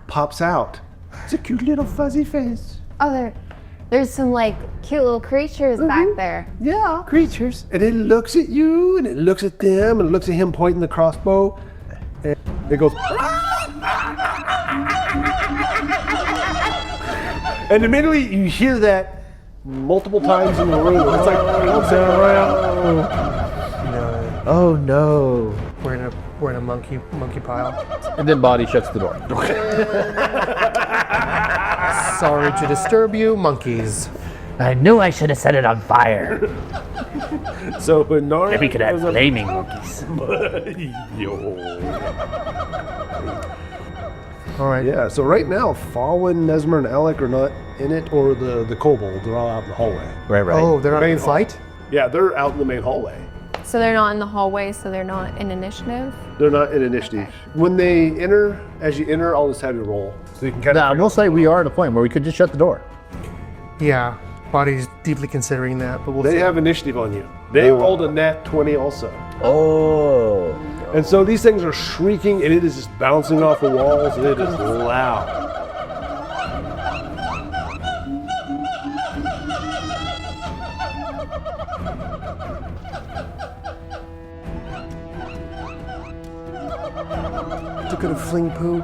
Speaker 2: pops out. It's a cute little fuzzy face.
Speaker 4: Oh, there's some like cute little creatures back there.
Speaker 2: Yeah, creatures. And it looks at you, and it looks at them, and it looks at him pointing the crossbow, and it goes. And immediately you hear that multiple times in the room. It's like bouncing around.
Speaker 5: Oh no.
Speaker 1: We're in a monkey pile.
Speaker 3: And then Boddy shuts the door.
Speaker 1: Sorry to disturb you, monkeys.
Speaker 6: I knew I should have set it on fire.
Speaker 2: So Inara.
Speaker 6: Maybe we could have flaming monkeys.
Speaker 1: All right.
Speaker 2: Yeah, so right now, Fawin, Nesmer, and Alec are not in it, or the Kobold. They're all out in the hallway.
Speaker 5: Right.
Speaker 1: Oh, they're not in
Speaker 2: Main
Speaker 1: fight?
Speaker 2: Yeah, they're out in the main hallway.
Speaker 4: So they're not in the hallway, so they're not in initiative.
Speaker 2: They're not in initiative. When they enter, as you enter, I'll just have you roll. So you can kind
Speaker 3: Now, I will say we are at a point where we could just shut the door.
Speaker 1: Yeah. Boddy's deeply considering that, but we'll
Speaker 2: They
Speaker 1: see.
Speaker 2: have initiative on you. They rolled a nat 20 also.
Speaker 5: Oh.
Speaker 2: And so these things are shrieking, and it is just bouncing off the walls, and it is loud.
Speaker 1: You're gonna fling poo.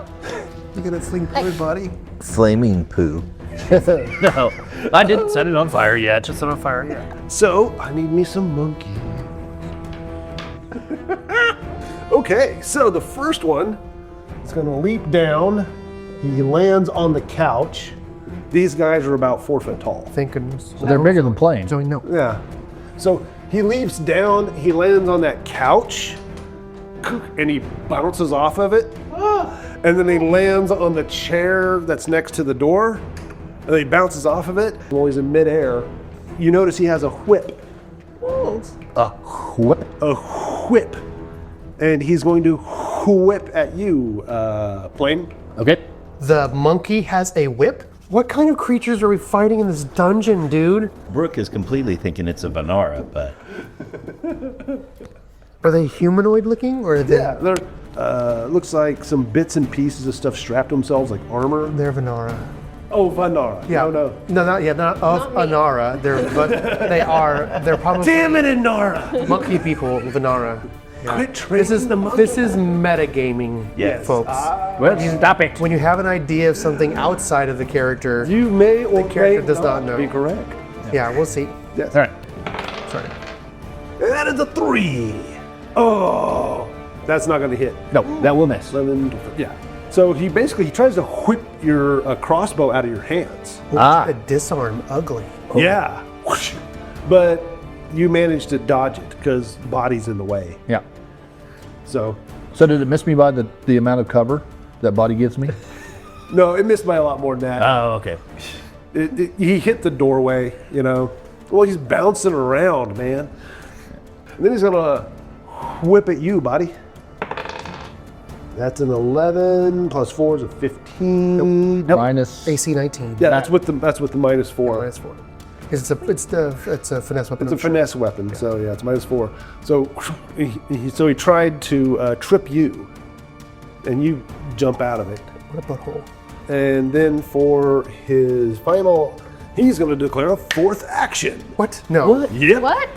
Speaker 1: You're gonna fling poo, Boddy.
Speaker 5: Flaming poo.
Speaker 6: No, I didn't set it on fire yet. Just set it on fire yet.
Speaker 2: So, I need me some monkey. Okay, so the first one is going to leap down. He lands on the couch. These guys are about 4 foot tall.
Speaker 1: Thank goodness.
Speaker 3: So they're bigger than Plame.
Speaker 1: So we know.
Speaker 2: Yeah. So he leaps down, he lands on that couch, and he bounces off of it. And then he lands on the chair that's next to the door. And then he bounces off of it. While he's in midair, you notice he has a whip.
Speaker 3: A whip.
Speaker 2: A whip. And he's going to whip at you, Plame.
Speaker 3: Okay.
Speaker 1: The monkey has a whip? What kind of creatures are we fighting in this dungeon, dude?
Speaker 5: Brook is completely thinking it's a Inara, but
Speaker 1: Are they humanoid looking, or are they?
Speaker 2: Yeah, they're, looks like some bits and pieces of stuff strapped to themselves, like armor.
Speaker 1: They're Inara.
Speaker 2: Oh, Vanara.
Speaker 1: Yeah.
Speaker 2: No.
Speaker 1: Not of Inara. They're probably
Speaker 2: Damn it, Inara!
Speaker 1: monkey people of Inara.
Speaker 2: Quit training
Speaker 1: This is metagaming,
Speaker 5: Yes.
Speaker 1: folks.
Speaker 6: Well, stop it.
Speaker 1: When you have an idea of something outside of the character,
Speaker 2: You may or
Speaker 1: character
Speaker 2: may
Speaker 1: does not know.
Speaker 2: be correct.
Speaker 1: yeah, we'll see.
Speaker 6: All right.
Speaker 1: Sorry.
Speaker 2: And that is a 3. Oh, that's not going to hit.
Speaker 6: No, that will miss.
Speaker 2: 11, yeah. So he tries to whip your crossbow out of your hands.
Speaker 1: A disarm, ugly.
Speaker 2: Yeah. Whoosh. But you managed to dodge it because Boddy's in the way.
Speaker 3: Yeah.
Speaker 2: So,
Speaker 3: So did it miss me by the amount of cover that Boddy gives me?
Speaker 2: no, it missed by a lot more than that.
Speaker 6: Oh, okay.
Speaker 2: He hit the doorway, you know. Well, he's bouncing around, man. And then he's going to whip at you, Boddy. That's an 11 plus 4 is a 15. Nope.
Speaker 3: Minus.
Speaker 1: AC 19.
Speaker 2: Yeah, that's with the -4.
Speaker 1: Minus 4. It's a finesse weapon.
Speaker 2: It's a finesse weapon, so yeah, it's -4. So he tried to trip you, and you jump out of it.
Speaker 1: What a butthole.
Speaker 2: And then for his final, he's going to declare a 4th action.
Speaker 1: What? No.
Speaker 2: Yep.
Speaker 4: What?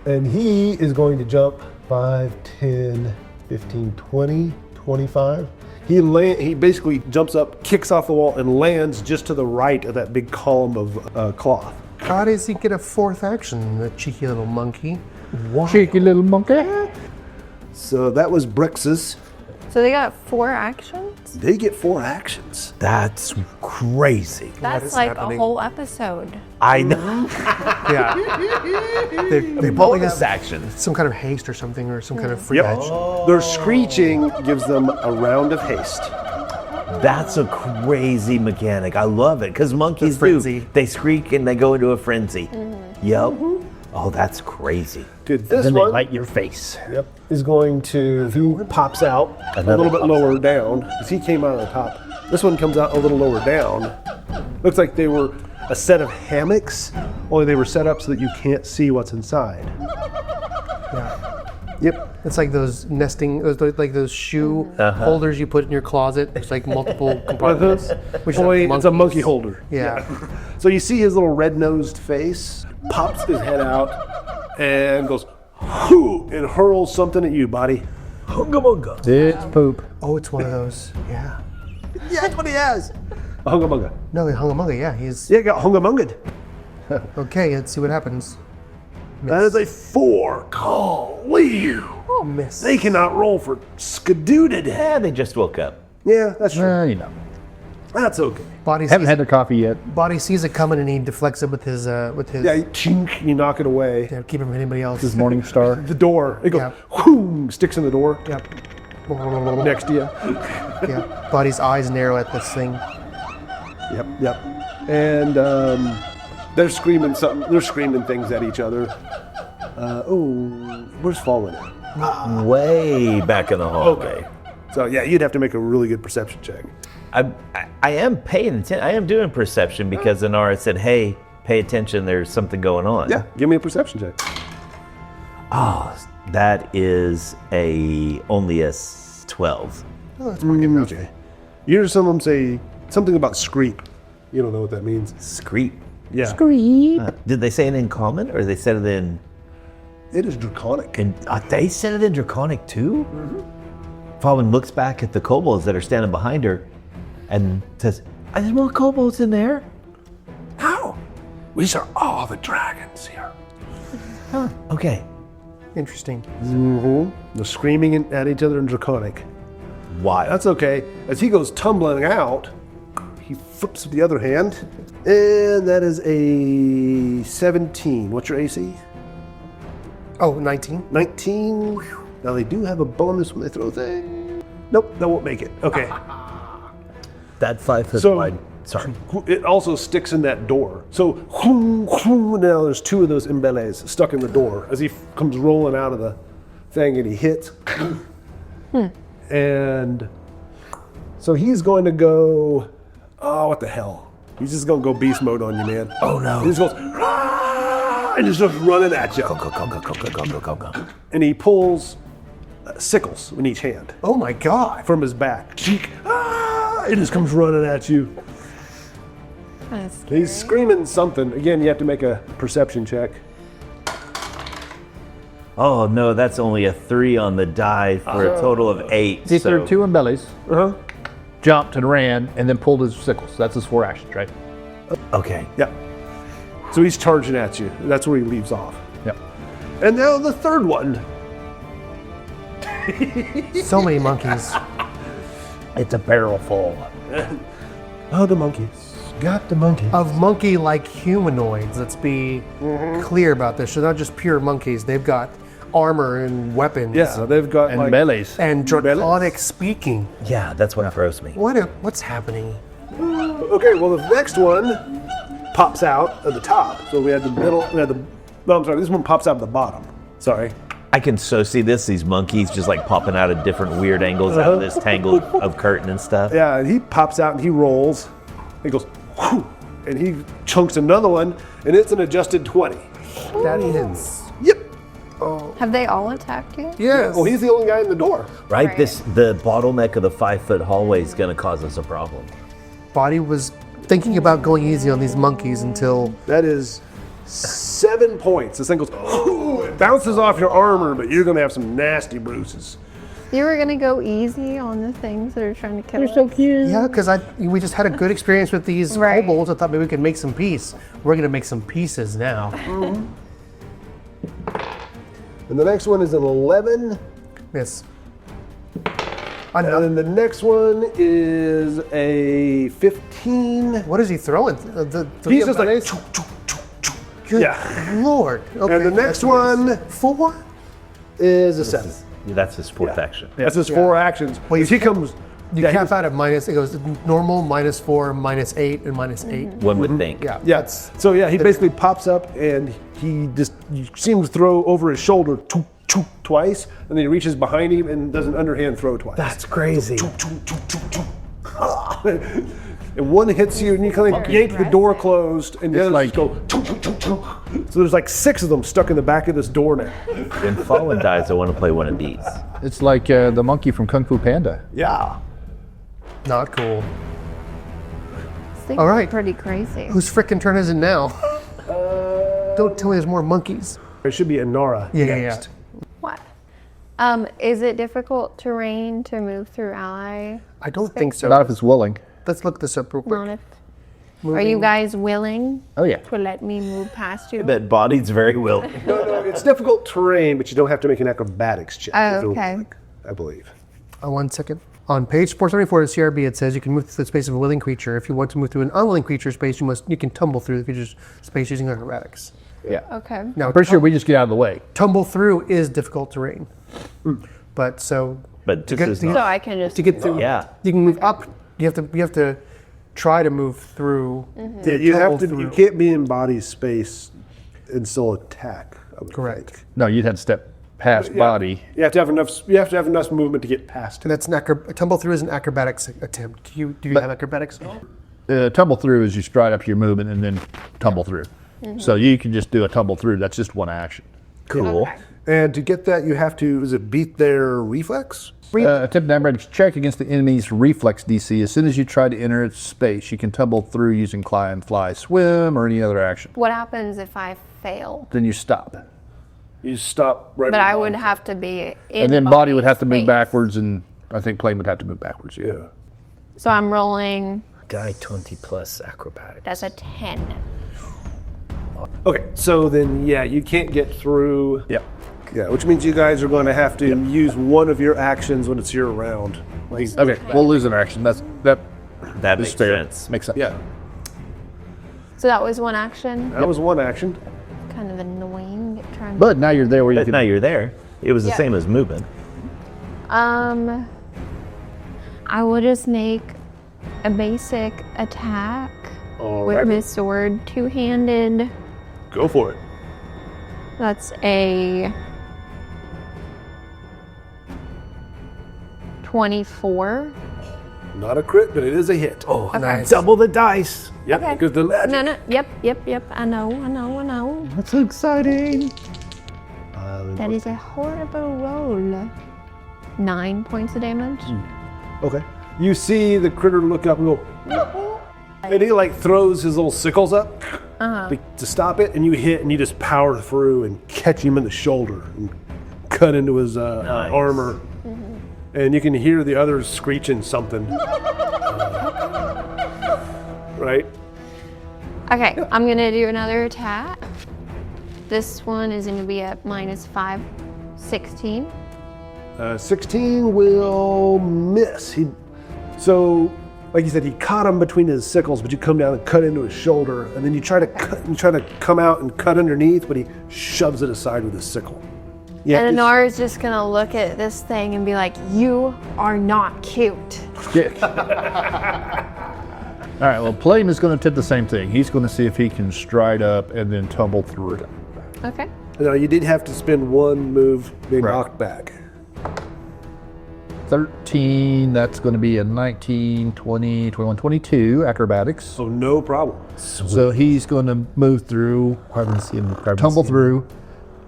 Speaker 2: And he is going to jump 5, 10, 15, 20, 25. He basically jumps up, kicks off the wall, and lands just to the right of that big column of cloth.
Speaker 1: How does he get a 4th action, the cheeky little monkey?
Speaker 3: Cheeky little monkey.
Speaker 2: So that was Brix's.
Speaker 4: So they got 4 actions?
Speaker 2: They get 4 actions.
Speaker 5: That's crazy.
Speaker 4: That's
Speaker 1: is
Speaker 4: like
Speaker 1: happening?
Speaker 4: a whole episode.
Speaker 5: I know.
Speaker 1: Yeah. they probably
Speaker 5: Bonus
Speaker 1: have
Speaker 5: action.
Speaker 1: some kind of haste or something, or some kind of free
Speaker 2: Yep.
Speaker 1: edge.
Speaker 2: Their screeching gives them a round of haste.
Speaker 5: That's a crazy mechanic. I love it because monkeys
Speaker 1: The frenzy.
Speaker 5: do. They shriek and they go into a frenzy. Yep. Oh, that's crazy.
Speaker 2: Dude, this
Speaker 6: Then they
Speaker 2: one
Speaker 6: light your face.
Speaker 2: is going to, he pops out a little bit lower down, because he came out of the top. This one comes out a little lower down. Looks like they were a set of hammocks, only they were set up so that you can't see what's inside.
Speaker 1: Yeah.
Speaker 2: Yep.
Speaker 1: It's like those nesting, like those shoe holders you put in your closet. It's like multiple compartments. Which
Speaker 2: Only
Speaker 1: is
Speaker 2: it's a monkey holder.
Speaker 1: Yeah.
Speaker 2: So you see his little red-nosed face, pops his head out, and goes, "Hoo!" and hurls something at you, Boddy. Hunga bunga.
Speaker 3: It's poop.
Speaker 1: Oh, it's one of those. Yeah.
Speaker 2: Yeah, that's what he has. A hunga bunga.
Speaker 1: No, he hung a monkey. Yeah, he's
Speaker 2: Yeah, got hunga bunged.
Speaker 1: okay. Let's see what happens.
Speaker 2: That is a 4. Golly.
Speaker 1: Miss.
Speaker 2: They cannot roll for skadooded.
Speaker 5: Yeah, they just woke up.
Speaker 2: Yeah, that's true.
Speaker 3: You know.
Speaker 2: That's okay.
Speaker 1: Body
Speaker 3: Haven't
Speaker 1: sees,
Speaker 3: had their coffee yet.
Speaker 1: Body sees it coming and he deflects it with his
Speaker 2: Yeah, you chink, you knock it away.
Speaker 1: yeah, keep it from anybody else.
Speaker 3: This Morning Star.
Speaker 2: The door, it goes,
Speaker 1: Yeah.
Speaker 2: whoo, sticks in the door
Speaker 1: Yep.
Speaker 2: next to you.
Speaker 1: Yeah. Body's eyes narrow at this thing.
Speaker 2: Yep. And they're screaming something. They're screaming things at each other. Where's Fawin at?
Speaker 5: Way back in the hallway.
Speaker 2: Okay. So yeah, you'd have to make a really good perception check.
Speaker 5: I am paying attention. I am doing perception because Inara said, "Hey, pay attention. There's something going on."
Speaker 2: Yeah, give me a perception check.
Speaker 5: Oh, that is only a 12.
Speaker 1: Oh, that's pretty good.
Speaker 2: Okay. You hear someone say something about screep. You don't know what that means.
Speaker 5: Screep.
Speaker 2: Yeah.
Speaker 5: Did they say it in common or they said it in?
Speaker 2: It is draconic.
Speaker 5: And they said it in Draconic too? Fawin looks back at the kobolds that are standing behind her and says, "There's more kobolds in there."
Speaker 7: How? These are all the dragons here.
Speaker 5: Okay.
Speaker 1: Interesting.
Speaker 2: They're screaming at each other in draconic.
Speaker 5: Why?
Speaker 2: That's okay. As he goes tumbling out, he flips with the other hand, and that is a 17. What's your AC?
Speaker 1: Oh, 19.
Speaker 2: 19. Now they do have a bonus when they throw things. Nope, that won't make it. Okay.
Speaker 5: That 5 foot
Speaker 2: So-
Speaker 5: wide. Sorry.
Speaker 2: It also sticks in that door. So now there's 2 of those imbeles stuck in the door as he comes rolling out of the thing and he hits. And so he's going to go, oh, what the hell? He's just going to go beast mode on you, man.
Speaker 5: Oh no.
Speaker 2: He just goes, "Rah!" and just starts running at you.
Speaker 5: Go.
Speaker 2: And he pulls sickles in each hand
Speaker 1: Oh my God.
Speaker 2: from his back. Cheek. Ah! It just comes running at you.
Speaker 4: That's
Speaker 2: He's screaming something. Again, you have to make a perception check.
Speaker 5: Oh no, that's only a 3 on the die for a total of 8.
Speaker 3: He threw 2 in bellies, jumped and ran, and then pulled his sickles. That's his 4 actions, right?
Speaker 5: Okay.
Speaker 2: Yeah. So he's charging at you. That's where he leaves off.
Speaker 3: Yep.
Speaker 2: And now the third one.
Speaker 1: So many monkeys.
Speaker 6: It's a barrel full.
Speaker 2: Oh, the monkeys. Got the monkeys.
Speaker 1: Of monkey-like humanoids. Let's be clear about this. They're not just pure monkeys. They've got armor and weapons.
Speaker 2: Yeah, they've got
Speaker 3: And bellies.
Speaker 1: And draconic speaking.
Speaker 5: Yeah, that's what throws me.
Speaker 1: What's happening?
Speaker 2: Okay, well, the next one pops out at the top. So we had the middle, no, I'm sorry, this one pops out at the bottom. Sorry.
Speaker 5: I can so see these monkeys just like popping out at different weird angles out of this tangle of curtain and stuff.
Speaker 2: Yeah, and he pops out and he rolls. He goes, whew, and he chunks another one, and it's an adjusted 20.
Speaker 1: That hits.
Speaker 2: Yep.
Speaker 4: Have they all attacked you?
Speaker 1: Yes.
Speaker 2: Well, he's the only guy in the door.
Speaker 5: Right? The bottleneck of the 5-foot hallway is going to cause us a problem.
Speaker 1: Boddy was thinking about going easy on these monkeys until
Speaker 2: That is 7 points. This thing goes, whew, it bounces off your armor, but you're going to have some nasty bruises.
Speaker 4: You were gonna go easy on the things that are trying to kill us.
Speaker 1: yeah, because we just had a good experience with these
Speaker 4: Right.
Speaker 1: kobolds. I thought maybe we could make some peace. We're gonna make some pieces now.
Speaker 2: And the next one is an 11.
Speaker 1: Miss.
Speaker 2: And then the next one is a 15.
Speaker 1: What is he throwing?
Speaker 2: He's just like,
Speaker 1: bellies?
Speaker 2: choo, choo, choo, choo.
Speaker 1: Good
Speaker 2: Yeah.
Speaker 1: Lord. Okay,
Speaker 2: And the next
Speaker 1: that's
Speaker 2: one
Speaker 1: 4.
Speaker 2: is a 7.
Speaker 5: Yeah, that's his 4th action.
Speaker 2: That's his 4 actions.
Speaker 1: Well,
Speaker 2: As he comes,
Speaker 1: You cap out at minus. It goes normal, -4, -8, and -8.
Speaker 5: One would think.
Speaker 1: Yeah.
Speaker 2: yeah. So yeah, he basically pops up and he just you see him throw over his shoulder choo, choo, twice, and then he reaches behind him and does an underhand throw twice.
Speaker 1: That's crazy.
Speaker 2: Choo, choo, choo, choo, choo. And one hits you, and you kind of yank the door closed, and the others
Speaker 3: like-
Speaker 2: go choo, choo, choo, choo. So there's like 6 of them stuck in the back of this door now.
Speaker 5: When Fawin dies, I want to play one of these.
Speaker 3: It's like the monkey from Kung Fu Panda.
Speaker 2: Yeah.
Speaker 1: Not cool.
Speaker 4: This thing's
Speaker 1: All right.
Speaker 4: pretty crazy.
Speaker 1: Whose frickin' turn is it now? Don't tell me there's more monkeys.
Speaker 2: There should be Inara
Speaker 1: Yeah.
Speaker 2: next.
Speaker 4: What? Is it difficult terrain to move through ally?
Speaker 1: I don't think so.
Speaker 3: Not if it's willing.
Speaker 1: Let's look this up real quick.
Speaker 4: Not if. Are you guys willing
Speaker 3: Oh, yeah.
Speaker 4: to let me move past you?
Speaker 5: That body's very willing.
Speaker 2: No, it's difficult terrain, but you don't have to make an acrobatics check.
Speaker 4: Oh,
Speaker 2: It feels
Speaker 4: okay.
Speaker 2: like, I believe.
Speaker 1: 1 second. On page 474 of the CRB, it says you can move through the space of a willing creature. If you want to move through an unwilling creature space, you can tumble through the creature's space using acrobatics.
Speaker 3: Yeah.
Speaker 4: Okay.
Speaker 1: Now,
Speaker 3: I'm pretty sure we just get out of the way.
Speaker 1: tumble through is difficult terrain. But
Speaker 5: But
Speaker 1: to
Speaker 5: this
Speaker 1: get
Speaker 5: is
Speaker 1: to,
Speaker 4: So
Speaker 5: not.
Speaker 4: I can just.
Speaker 1: to get through,
Speaker 5: Yeah.
Speaker 1: you can move up. You have to try to move through.
Speaker 2: Yeah, you have to.
Speaker 1: tumble
Speaker 2: You
Speaker 1: through.
Speaker 2: can't be in body space and still attack. I would
Speaker 1: Correct.
Speaker 2: think.
Speaker 3: No, you'd have to step past body.
Speaker 2: You have to have enough. You have to have enough movement to get past it.
Speaker 1: And that's a tumble through is an acrobatics attempt. Do you have acrobatics?
Speaker 3: Tumble through is you stride up your movement and then tumble through. So you can just do a tumble through. That's just one action.
Speaker 5: Cool.
Speaker 2: And to get that, you have to. Is it beat their reflex?
Speaker 3: Attempt an athletics check against the enemy's reflex DC. As soon as you try to enter its space, you can tumble through using climb, fly, swim, or any other action.
Speaker 4: What happens if I fail?
Speaker 3: Then you stop.
Speaker 2: You stop right.
Speaker 4: But I
Speaker 2: behind
Speaker 4: would
Speaker 2: them.
Speaker 4: have to be in.
Speaker 3: And then body would have to move
Speaker 4: space.
Speaker 3: backwards, and I think Plame would have to move backwards. Yeah.
Speaker 4: So I'm rolling.
Speaker 6: Die 20 plus acrobatics.
Speaker 4: That's a 10.
Speaker 2: Okay, so then yeah, you can't get through.
Speaker 3: Yep.
Speaker 2: Yeah, which means you guys are going to have to use one of your actions when it's your round.
Speaker 3: Okay, we'll lose an action. That
Speaker 5: That
Speaker 3: is
Speaker 5: makes
Speaker 3: fair.
Speaker 5: sense.
Speaker 3: Makes sense.
Speaker 2: Yeah,
Speaker 4: So that was one action.
Speaker 2: that was one action.
Speaker 4: Kind of annoying. Trying.
Speaker 3: But now you're there where you
Speaker 5: But
Speaker 3: can.
Speaker 5: now you're there. It was the
Speaker 4: Yeah.
Speaker 5: same as movement.
Speaker 4: I will just make a basic attack with
Speaker 2: Alright.
Speaker 4: my sword, two-handed.
Speaker 2: Go for it.
Speaker 4: That's a 24.
Speaker 2: Not a crit, but it is a hit. Oh,
Speaker 1: Nice.
Speaker 6: Double the dice.
Speaker 2: yep.
Speaker 4: Okay.
Speaker 2: Because the magic.
Speaker 4: No. Yep. I know.
Speaker 3: That's so exciting.
Speaker 4: That is a horrible roll. 9 points of damage.
Speaker 2: Okay. You see the critter look up and go, And he like throws his little sickles up to stop it, and you hit, and you just power through and catch him in the shoulder and cut into his armor. And you can hear the others screeching something. Right?
Speaker 4: Okay, I'm gonna do another attack. This one is gonna be at -5, 16.
Speaker 2: 16 will miss. So, like you said, he caught him between his sickles, but you come down and cut into his shoulder, and then you try to come out and cut underneath, but he shoves it aside with his sickle. Yeah,
Speaker 4: And Inara's just gonna look at this thing and be like, "You are not cute."
Speaker 3: All right, well, Plame is going to attempt the same thing. He's going to see if he can stride up and then tumble through it.
Speaker 4: Okay.
Speaker 2: Now, you did have to spend one move being knocked back.
Speaker 3: 13, that's going to be a 19, 20, 21, 22 acrobatics.
Speaker 2: So no problem.
Speaker 3: So he's going to move through, tumble through,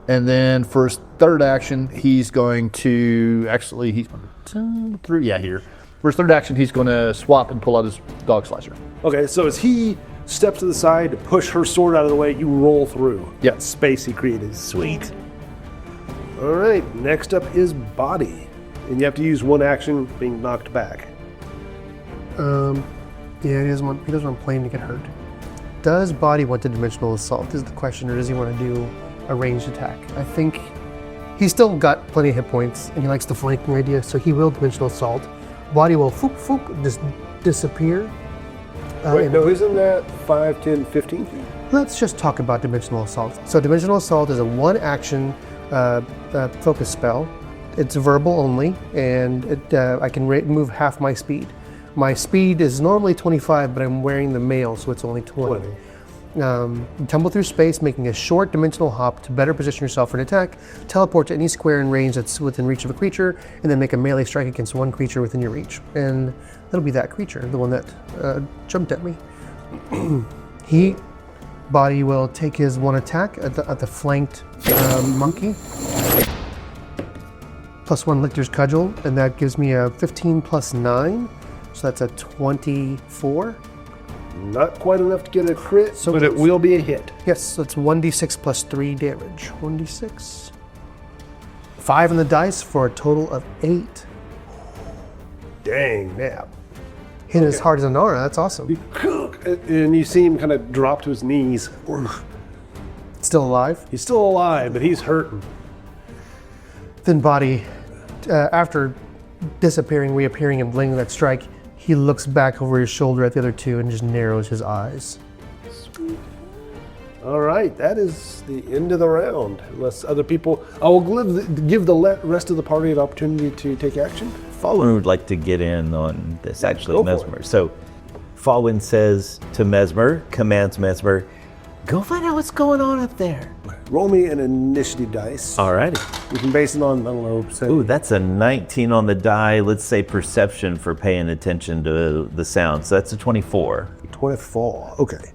Speaker 3: and then for his third action, he's going to, actually, he's going to tumble through, here. For his third action, he's going to swap and pull out his dog slicer.
Speaker 2: Okay, so as he steps to the side to push her sword out of the way, you roll through that space he created.
Speaker 5: Sweet.
Speaker 2: All right, next up is Boddy. And you have to use one action being knocked back.
Speaker 1: Yeah, he doesn't want Plame to get hurt. Does Boddy want to dimensional assault is the question, or does he want to do a ranged attack? I think he's still got plenty of hit points, and he likes the flanking idea, so he will dimensional assault. Boddy will just disappear.
Speaker 2: Wait, no, isn't that 5, 10, 15?
Speaker 1: Let's just talk about dimensional assault. So dimensional assault is a one action focus spell. It's verbal only, and I can move half my speed. My speed is normally 25, but I'm wearing the mail, so it's only 20. Tumble through space, making a short dimensional hop to better position yourself for an attack. Teleport to any square in range that's within reach of a creature, and then make a melee strike against one creature within your reach. And that'll be that creature, the one that jumped at me. Boddy will take his one attack at the flanked monkey. +1 Lictor's Cudgel, and that gives me a 15 + 9, so that's a 24.
Speaker 2: Not quite enough to get a crit, but it will be a hit.
Speaker 1: Yes, so it's 1d6 + 3 damage. 1d6. 5 on the dice for a total of 8.
Speaker 2: Dang, nap.
Speaker 1: Hit as hard as Inara, that's awesome.
Speaker 2: And you see him kind of drop to his knees.
Speaker 1: Still alive?
Speaker 2: He's still alive, but he's hurting.
Speaker 1: Then Boddy, after disappearing, reappearing, and blinging that strike, he looks back over his shoulder at the other two and just narrows his eyes.
Speaker 2: Sweet. All right, that is the end of the round. Unless other people, I will give the rest of the party an opportunity to take action.
Speaker 5: Fawin would like to get in on this, actually, Mesmer. So Fawin says to Mesmer, commands Mesmer, go find out what's going on up there.
Speaker 2: Roll me an initiative dice.
Speaker 5: Alrighty.
Speaker 2: You can base it on, I don't know, say.
Speaker 5: Ooh, that's a 19 on the die. Let's say perception for paying attention to the sound. So that's a 24.
Speaker 2: 24, okay.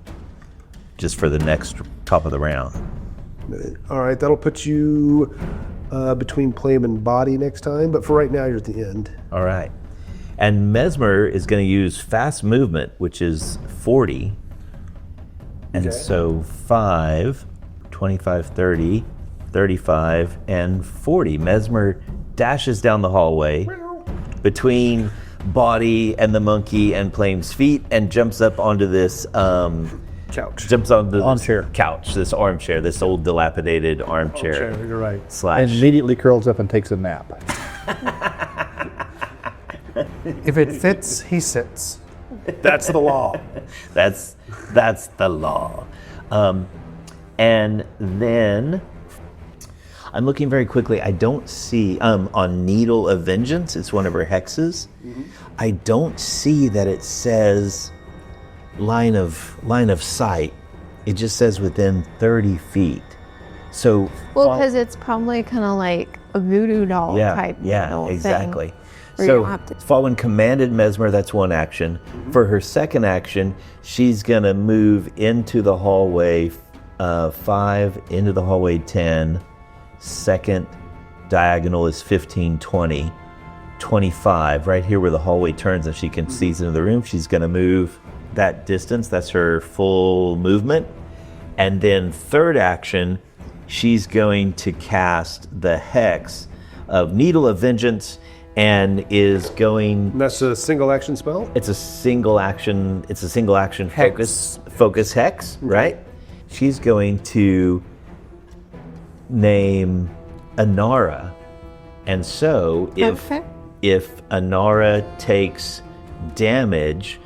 Speaker 5: Just for the next top of the round.
Speaker 2: All right, that'll put you between Plame and Boddy next time, but for right now, you're at the end.
Speaker 5: All right. And Mesmer is going to use fast movement, which is 40. And so 5, 25, 30, 35, and 40. Mesmer dashes down the hallway between Boddy and the monkey and Plame's feet and jumps up onto this
Speaker 2: couch.
Speaker 5: Jumps onto this
Speaker 3: armchair.
Speaker 5: Couch, this armchair, this old dilapidated armchair.
Speaker 2: You're right.
Speaker 3: And immediately curls up and takes a nap.
Speaker 1: If it fits, he sits.
Speaker 2: That's the law.
Speaker 5: That's the law. And then I'm looking very quickly. I don't see on Needle of Vengeance. It's one of her hexes. Mm-hmm. I don't see that it says line of sight. It just says within 30 feet. So
Speaker 4: because it's probably kind of like a voodoo doll type.
Speaker 5: Yeah, exactly.
Speaker 4: Thing.
Speaker 5: So Fawin commanded Mesmer, that's one action. Mm-hmm. For her second action, she's gonna move into the hallway 5, into the hallway 10. Second diagonal is 15, 20. 25, right here where the hallway turns and she can see into the room. She's going to move that distance. That's her full movement. And then third action, she's going to cast the Hex of Needle of Vengeance and is going...
Speaker 2: That's a single action spell?
Speaker 5: It's a single action focus hex, right? She's going to name Inara. And so if Inara takes damage,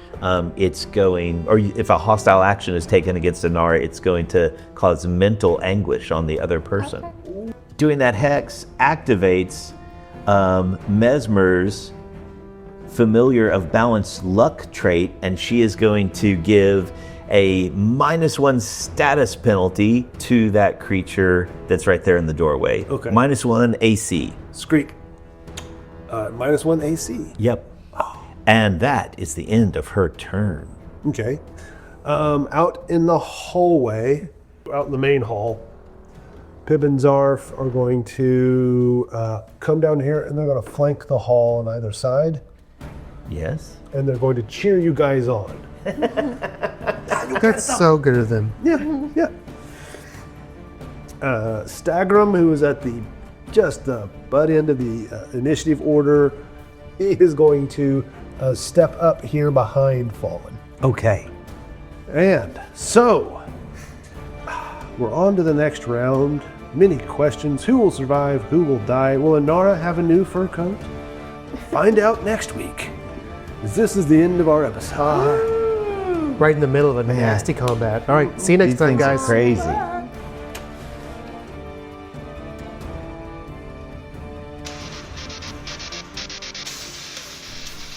Speaker 5: it's going, or if a hostile action is taken against Inara, it's going to cause mental anguish on the other person. Okay. Doing that hex activates Mesmer's Familiar of Balance luck trait, and she is going to give a -1 status penalty to that creature that's right there in the doorway.
Speaker 2: Okay.
Speaker 5: -1 AC.
Speaker 2: Screek. -1 AC.
Speaker 5: Yep. And that is the end of her turn.
Speaker 2: Okay. Out in the hallway, out in the main hall, Pib and Zarf are going to come down here and they're going to flank the hall on either side.
Speaker 5: Yes.
Speaker 2: And they're going to cheer you guys on.
Speaker 1: That's so good of them.
Speaker 2: Yeah. Stagram, who is at the butt end of the initiative order, he is going to step up here behind Fawin.
Speaker 5: Okay.
Speaker 2: And so, we're on to the next round. Many questions. Who will survive? Who will die? Will Inara have a new fur coat? Find out next week. This is the end of our episode.
Speaker 1: Right in the middle of a nasty combat. All right, see you next time, guys.
Speaker 5: Are crazy.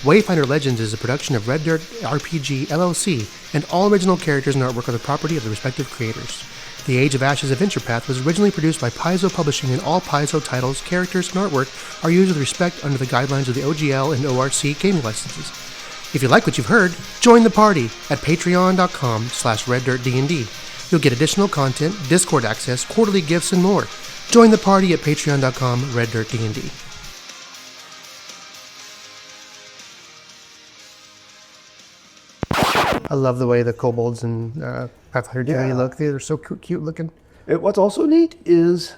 Speaker 1: Wayfinder Legends is a production of Red Dirt RPG LLC, and all original characters and artwork are the property of the respective creators. The Age of Ashes Adventure Path was originally produced by Paizo Publishing, and all Paizo titles, characters, and artwork are used with respect under the guidelines of the OGL and ORC gaming licenses. If you like what you've heard, join the party at patreon.com/reddirtdnd. You'll get additional content, Discord access, quarterly gifts, and more. Join the party at patreon.com/reddirtdnd. I love the way the kobolds and Pathfinder look. They're so cute looking.
Speaker 2: What's also neat is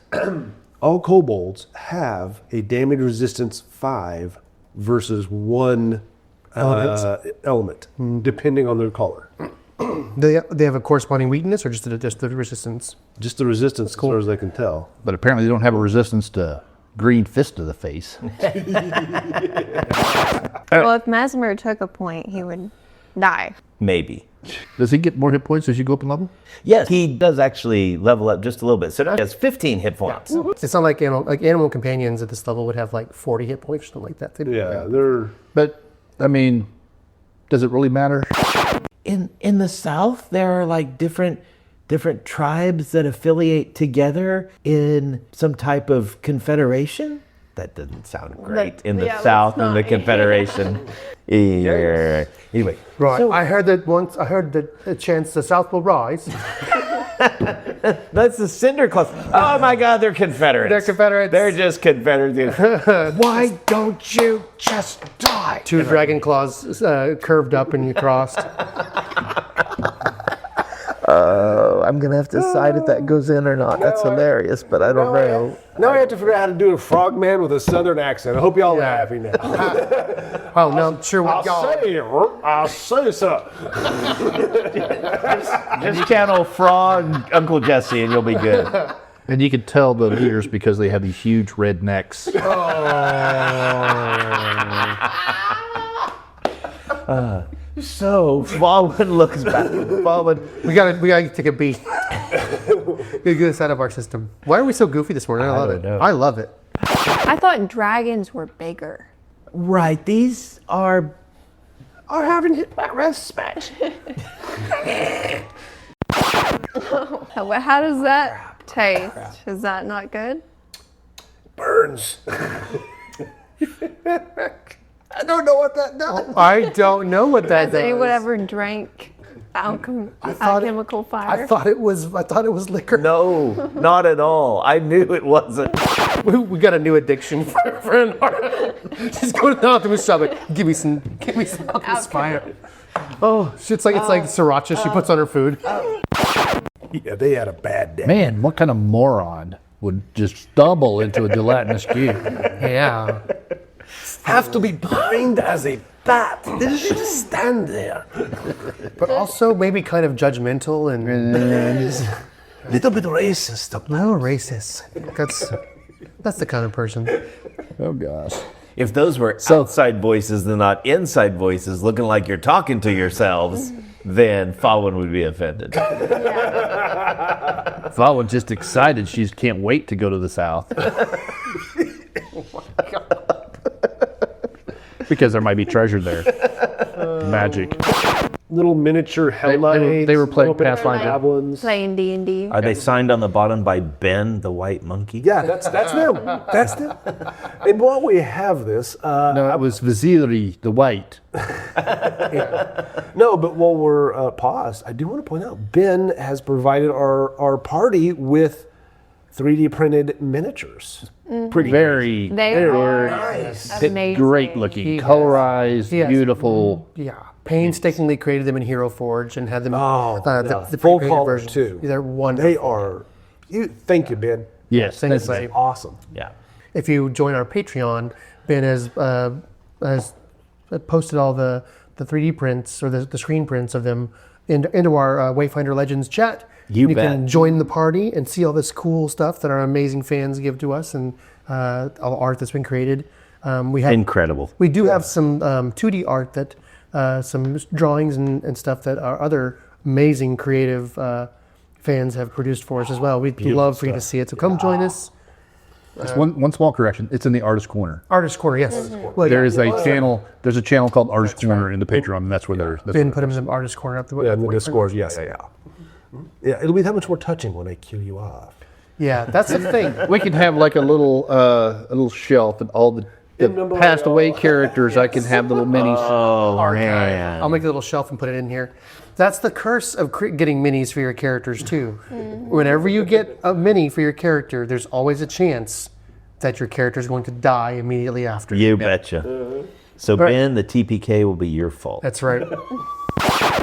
Speaker 2: all kobolds have a damage resistance 5 versus 1 element, depending on their color.
Speaker 1: Do they have a corresponding weakness or just the resistance?
Speaker 2: Just the resistance, as far as I can tell.
Speaker 3: But apparently they don't have a resistance to green fist to the face.
Speaker 4: Well, if Mesmer took a point, he would die.
Speaker 5: Maybe.
Speaker 3: Does he get more hit points as you go up in level?
Speaker 5: Yes, he does actually level up just a little bit. So now he has 15 hit points.
Speaker 1: Yeah. It's not like animal companions at this level would have like 40 hit points or something like that.
Speaker 2: They're...
Speaker 3: But, I mean, does it really matter?
Speaker 5: In the South, there are like different tribes that affiliate together in some type of confederation. That doesn't sound great. In the South and the Confederation. Anyway.
Speaker 1: Right. So, I heard that a chance the South will rise.
Speaker 5: That's the Cinder Claws. Oh my God, they're Confederates.
Speaker 1: They're Confederates.
Speaker 5: They're just Confederates.
Speaker 7: Why don't you just die?
Speaker 1: 2 dragon claws curved up and crossed.
Speaker 5: I'm going to have to decide if that goes in or not. That's hilarious, but I don't know.
Speaker 2: Now I have to figure out how to do a frogman with a southern accent. I hope y'all are happy now.
Speaker 1: Well, no, I'm sure what y'all...
Speaker 2: I'll say so.
Speaker 5: Just channel Frog Uncle Jesse and you'll be good.
Speaker 3: And you can tell the leaders because they have these huge red necks.
Speaker 5: So Fawin looks back. Fawin,
Speaker 1: We gotta take a beat. Gotta get this out of our system. Why are we so goofy this morning? I love it.
Speaker 5: know.
Speaker 1: I love it.
Speaker 4: I thought dragons were bigger.
Speaker 5: right? These are
Speaker 7: having hit my respect.
Speaker 4: How does that taste? Is that not good?
Speaker 7: Burns. I don't know what that does.
Speaker 1: I don't know what that
Speaker 4: Has anyone
Speaker 1: does.
Speaker 4: ever drank alchemical fire?
Speaker 1: I thought it was liquor.
Speaker 5: no, not at all. I knew it wasn't.
Speaker 1: We got a new addiction for Inara. She's going down to the shop. Like, give me some alchemist fire. Oh, it's like sriracha she puts on her food.
Speaker 2: Yeah, they had a bad day.
Speaker 3: Man, what kind of moron would just stumble into a gelatinous cube?
Speaker 1: Yeah.
Speaker 2: Have to be blind as a bat. They should just stand there.
Speaker 1: But also maybe kind of judgmental and
Speaker 2: Little bit racist.
Speaker 1: no racist. That's the kind of person.
Speaker 3: Oh gosh.
Speaker 5: If those were outside voices and not inside voices, looking like you're talking to yourselves, then Fawin would be offended.
Speaker 3: Fawin's just excited. She can't wait to go to the south. Because there might be treasure there. Magic.
Speaker 2: Little miniature hell knights.
Speaker 3: they were playing
Speaker 2: little bit of
Speaker 3: Pathfinder.
Speaker 2: goblins.
Speaker 4: Playing D&D.
Speaker 5: Are they signed on the bottom by Ben, the white monkey?
Speaker 2: Yeah, that's them. That's them. And while we have this,
Speaker 3: No, it was Viziri, the white.
Speaker 2: no, but while we're paused, I do want to point out Ben has provided our party with 3D printed miniatures.
Speaker 3: Pretty very
Speaker 4: They are amazing.
Speaker 3: great looking, colorized,
Speaker 1: Yes.
Speaker 3: beautiful.
Speaker 1: Yeah. Painstakingly created them in Hero Forge and had them the
Speaker 2: full
Speaker 1: pre-painted
Speaker 2: color
Speaker 1: version.
Speaker 2: too.
Speaker 1: They're wonderful.
Speaker 2: They are. Thank you, Ben.
Speaker 3: Yes,
Speaker 1: Thank
Speaker 3: that's
Speaker 1: you.
Speaker 2: Awesome.
Speaker 5: Yeah.
Speaker 1: If you join our Patreon, Ben has posted all the 3D prints or the screen prints of them into our Wayfinder Legends chat.
Speaker 5: You bet.
Speaker 1: Can join the party and see all this cool stuff that our amazing fans give to us and all the art that's been created.
Speaker 5: Incredible.
Speaker 1: We do have some 2D art that some drawings and stuff that our other amazing creative fans have produced for us as well. We'd love for you to see it. So come join us.
Speaker 3: Just one small correction. It's in the Artist Corner.
Speaker 1: Artist Corner, yes. Well,
Speaker 3: There is a channel. There's a channel called Artist Corner in the Patreon, and that's where they're.
Speaker 1: Ben put him in the Artist Corner up the
Speaker 2: Yeah, and the Discord. Yes. Yeah, it'll be that much more touching when I kill you off.
Speaker 1: Yeah, that's the thing.
Speaker 3: We can have like a little shelf and all the passed away characters. I can have little minis.
Speaker 5: Oh, man.
Speaker 1: I'll make a little shelf and put it in here. That's the curse of getting minis for your characters too. Whenever you get a mini for your character, there's always a chance that your character is going to die immediately after.
Speaker 5: You betcha. So, Ben, the TPK will be your fault.
Speaker 1: That's right.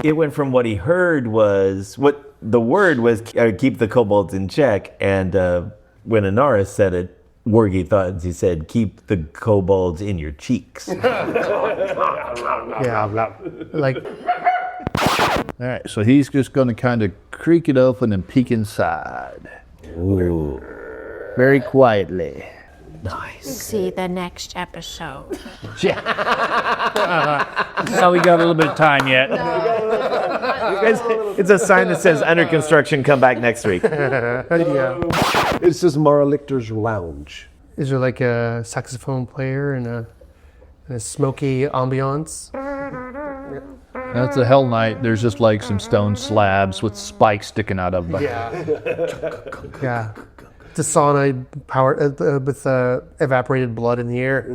Speaker 5: It went from what he heard was, what the word was, keep the kobolds in check. And when Inara said it, Wargy thought he said, keep the kobolds in your cheeks.
Speaker 1: Yeah. Like,
Speaker 3: All right, so he's just going to kind of creak it open and peek inside.
Speaker 5: Ooh.
Speaker 3: Very quietly.
Speaker 4: See the next episode.
Speaker 6: So we got a little bit of time yet.
Speaker 5: It's a sign that says under construction, come back next week.
Speaker 1: yeah.
Speaker 2: It says Mara Lichter's Lounge.
Speaker 1: Is there like a saxophone player and a smoky ambiance?
Speaker 3: That's a Hell Knight. There's just like some stone slabs with spikes sticking out of them.
Speaker 1: Yeah. The sauna power with evaporated blood in the air.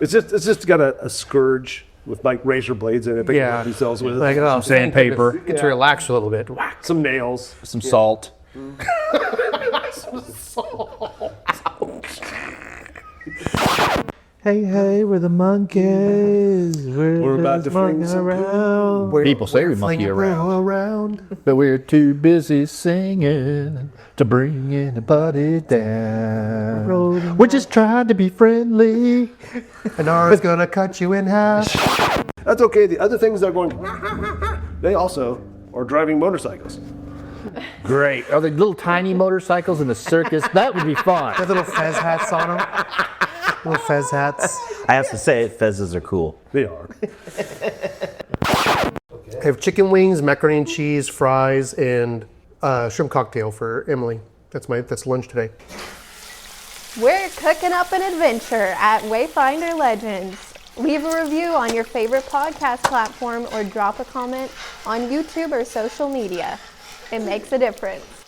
Speaker 2: It's just got a scourge with like razor blades in it. They
Speaker 1: Yeah.
Speaker 2: can themselves with
Speaker 1: Like
Speaker 3: Some sandpaper,
Speaker 1: Get to relax a little bit.
Speaker 2: some nails.
Speaker 3: some salt.
Speaker 5: Hey, hey, we're the monkeys.
Speaker 2: We're about to fling some
Speaker 5: around.
Speaker 3: People say we monkey around, but we're too busy singing to bring anybody down. We're just trying to be friendly.
Speaker 1: Inara's gonna cut you in half.
Speaker 2: That's okay. The other things they're going, they also are driving motorcycles.
Speaker 3: Great. Are they little tiny motorcycles in the circus? That would be fun.
Speaker 1: They have little fez hats on them. Little fez hats.
Speaker 5: I have to say, fezzes are cool.
Speaker 2: They are.
Speaker 1: I have chicken wings, macaroni and cheese, fries, and shrimp cocktail for Emily. That's lunch today.
Speaker 8: We're cooking up an adventure at Wayfinder Legends. Leave a review on your favorite podcast platform or drop a comment on YouTube or social media. It makes a difference.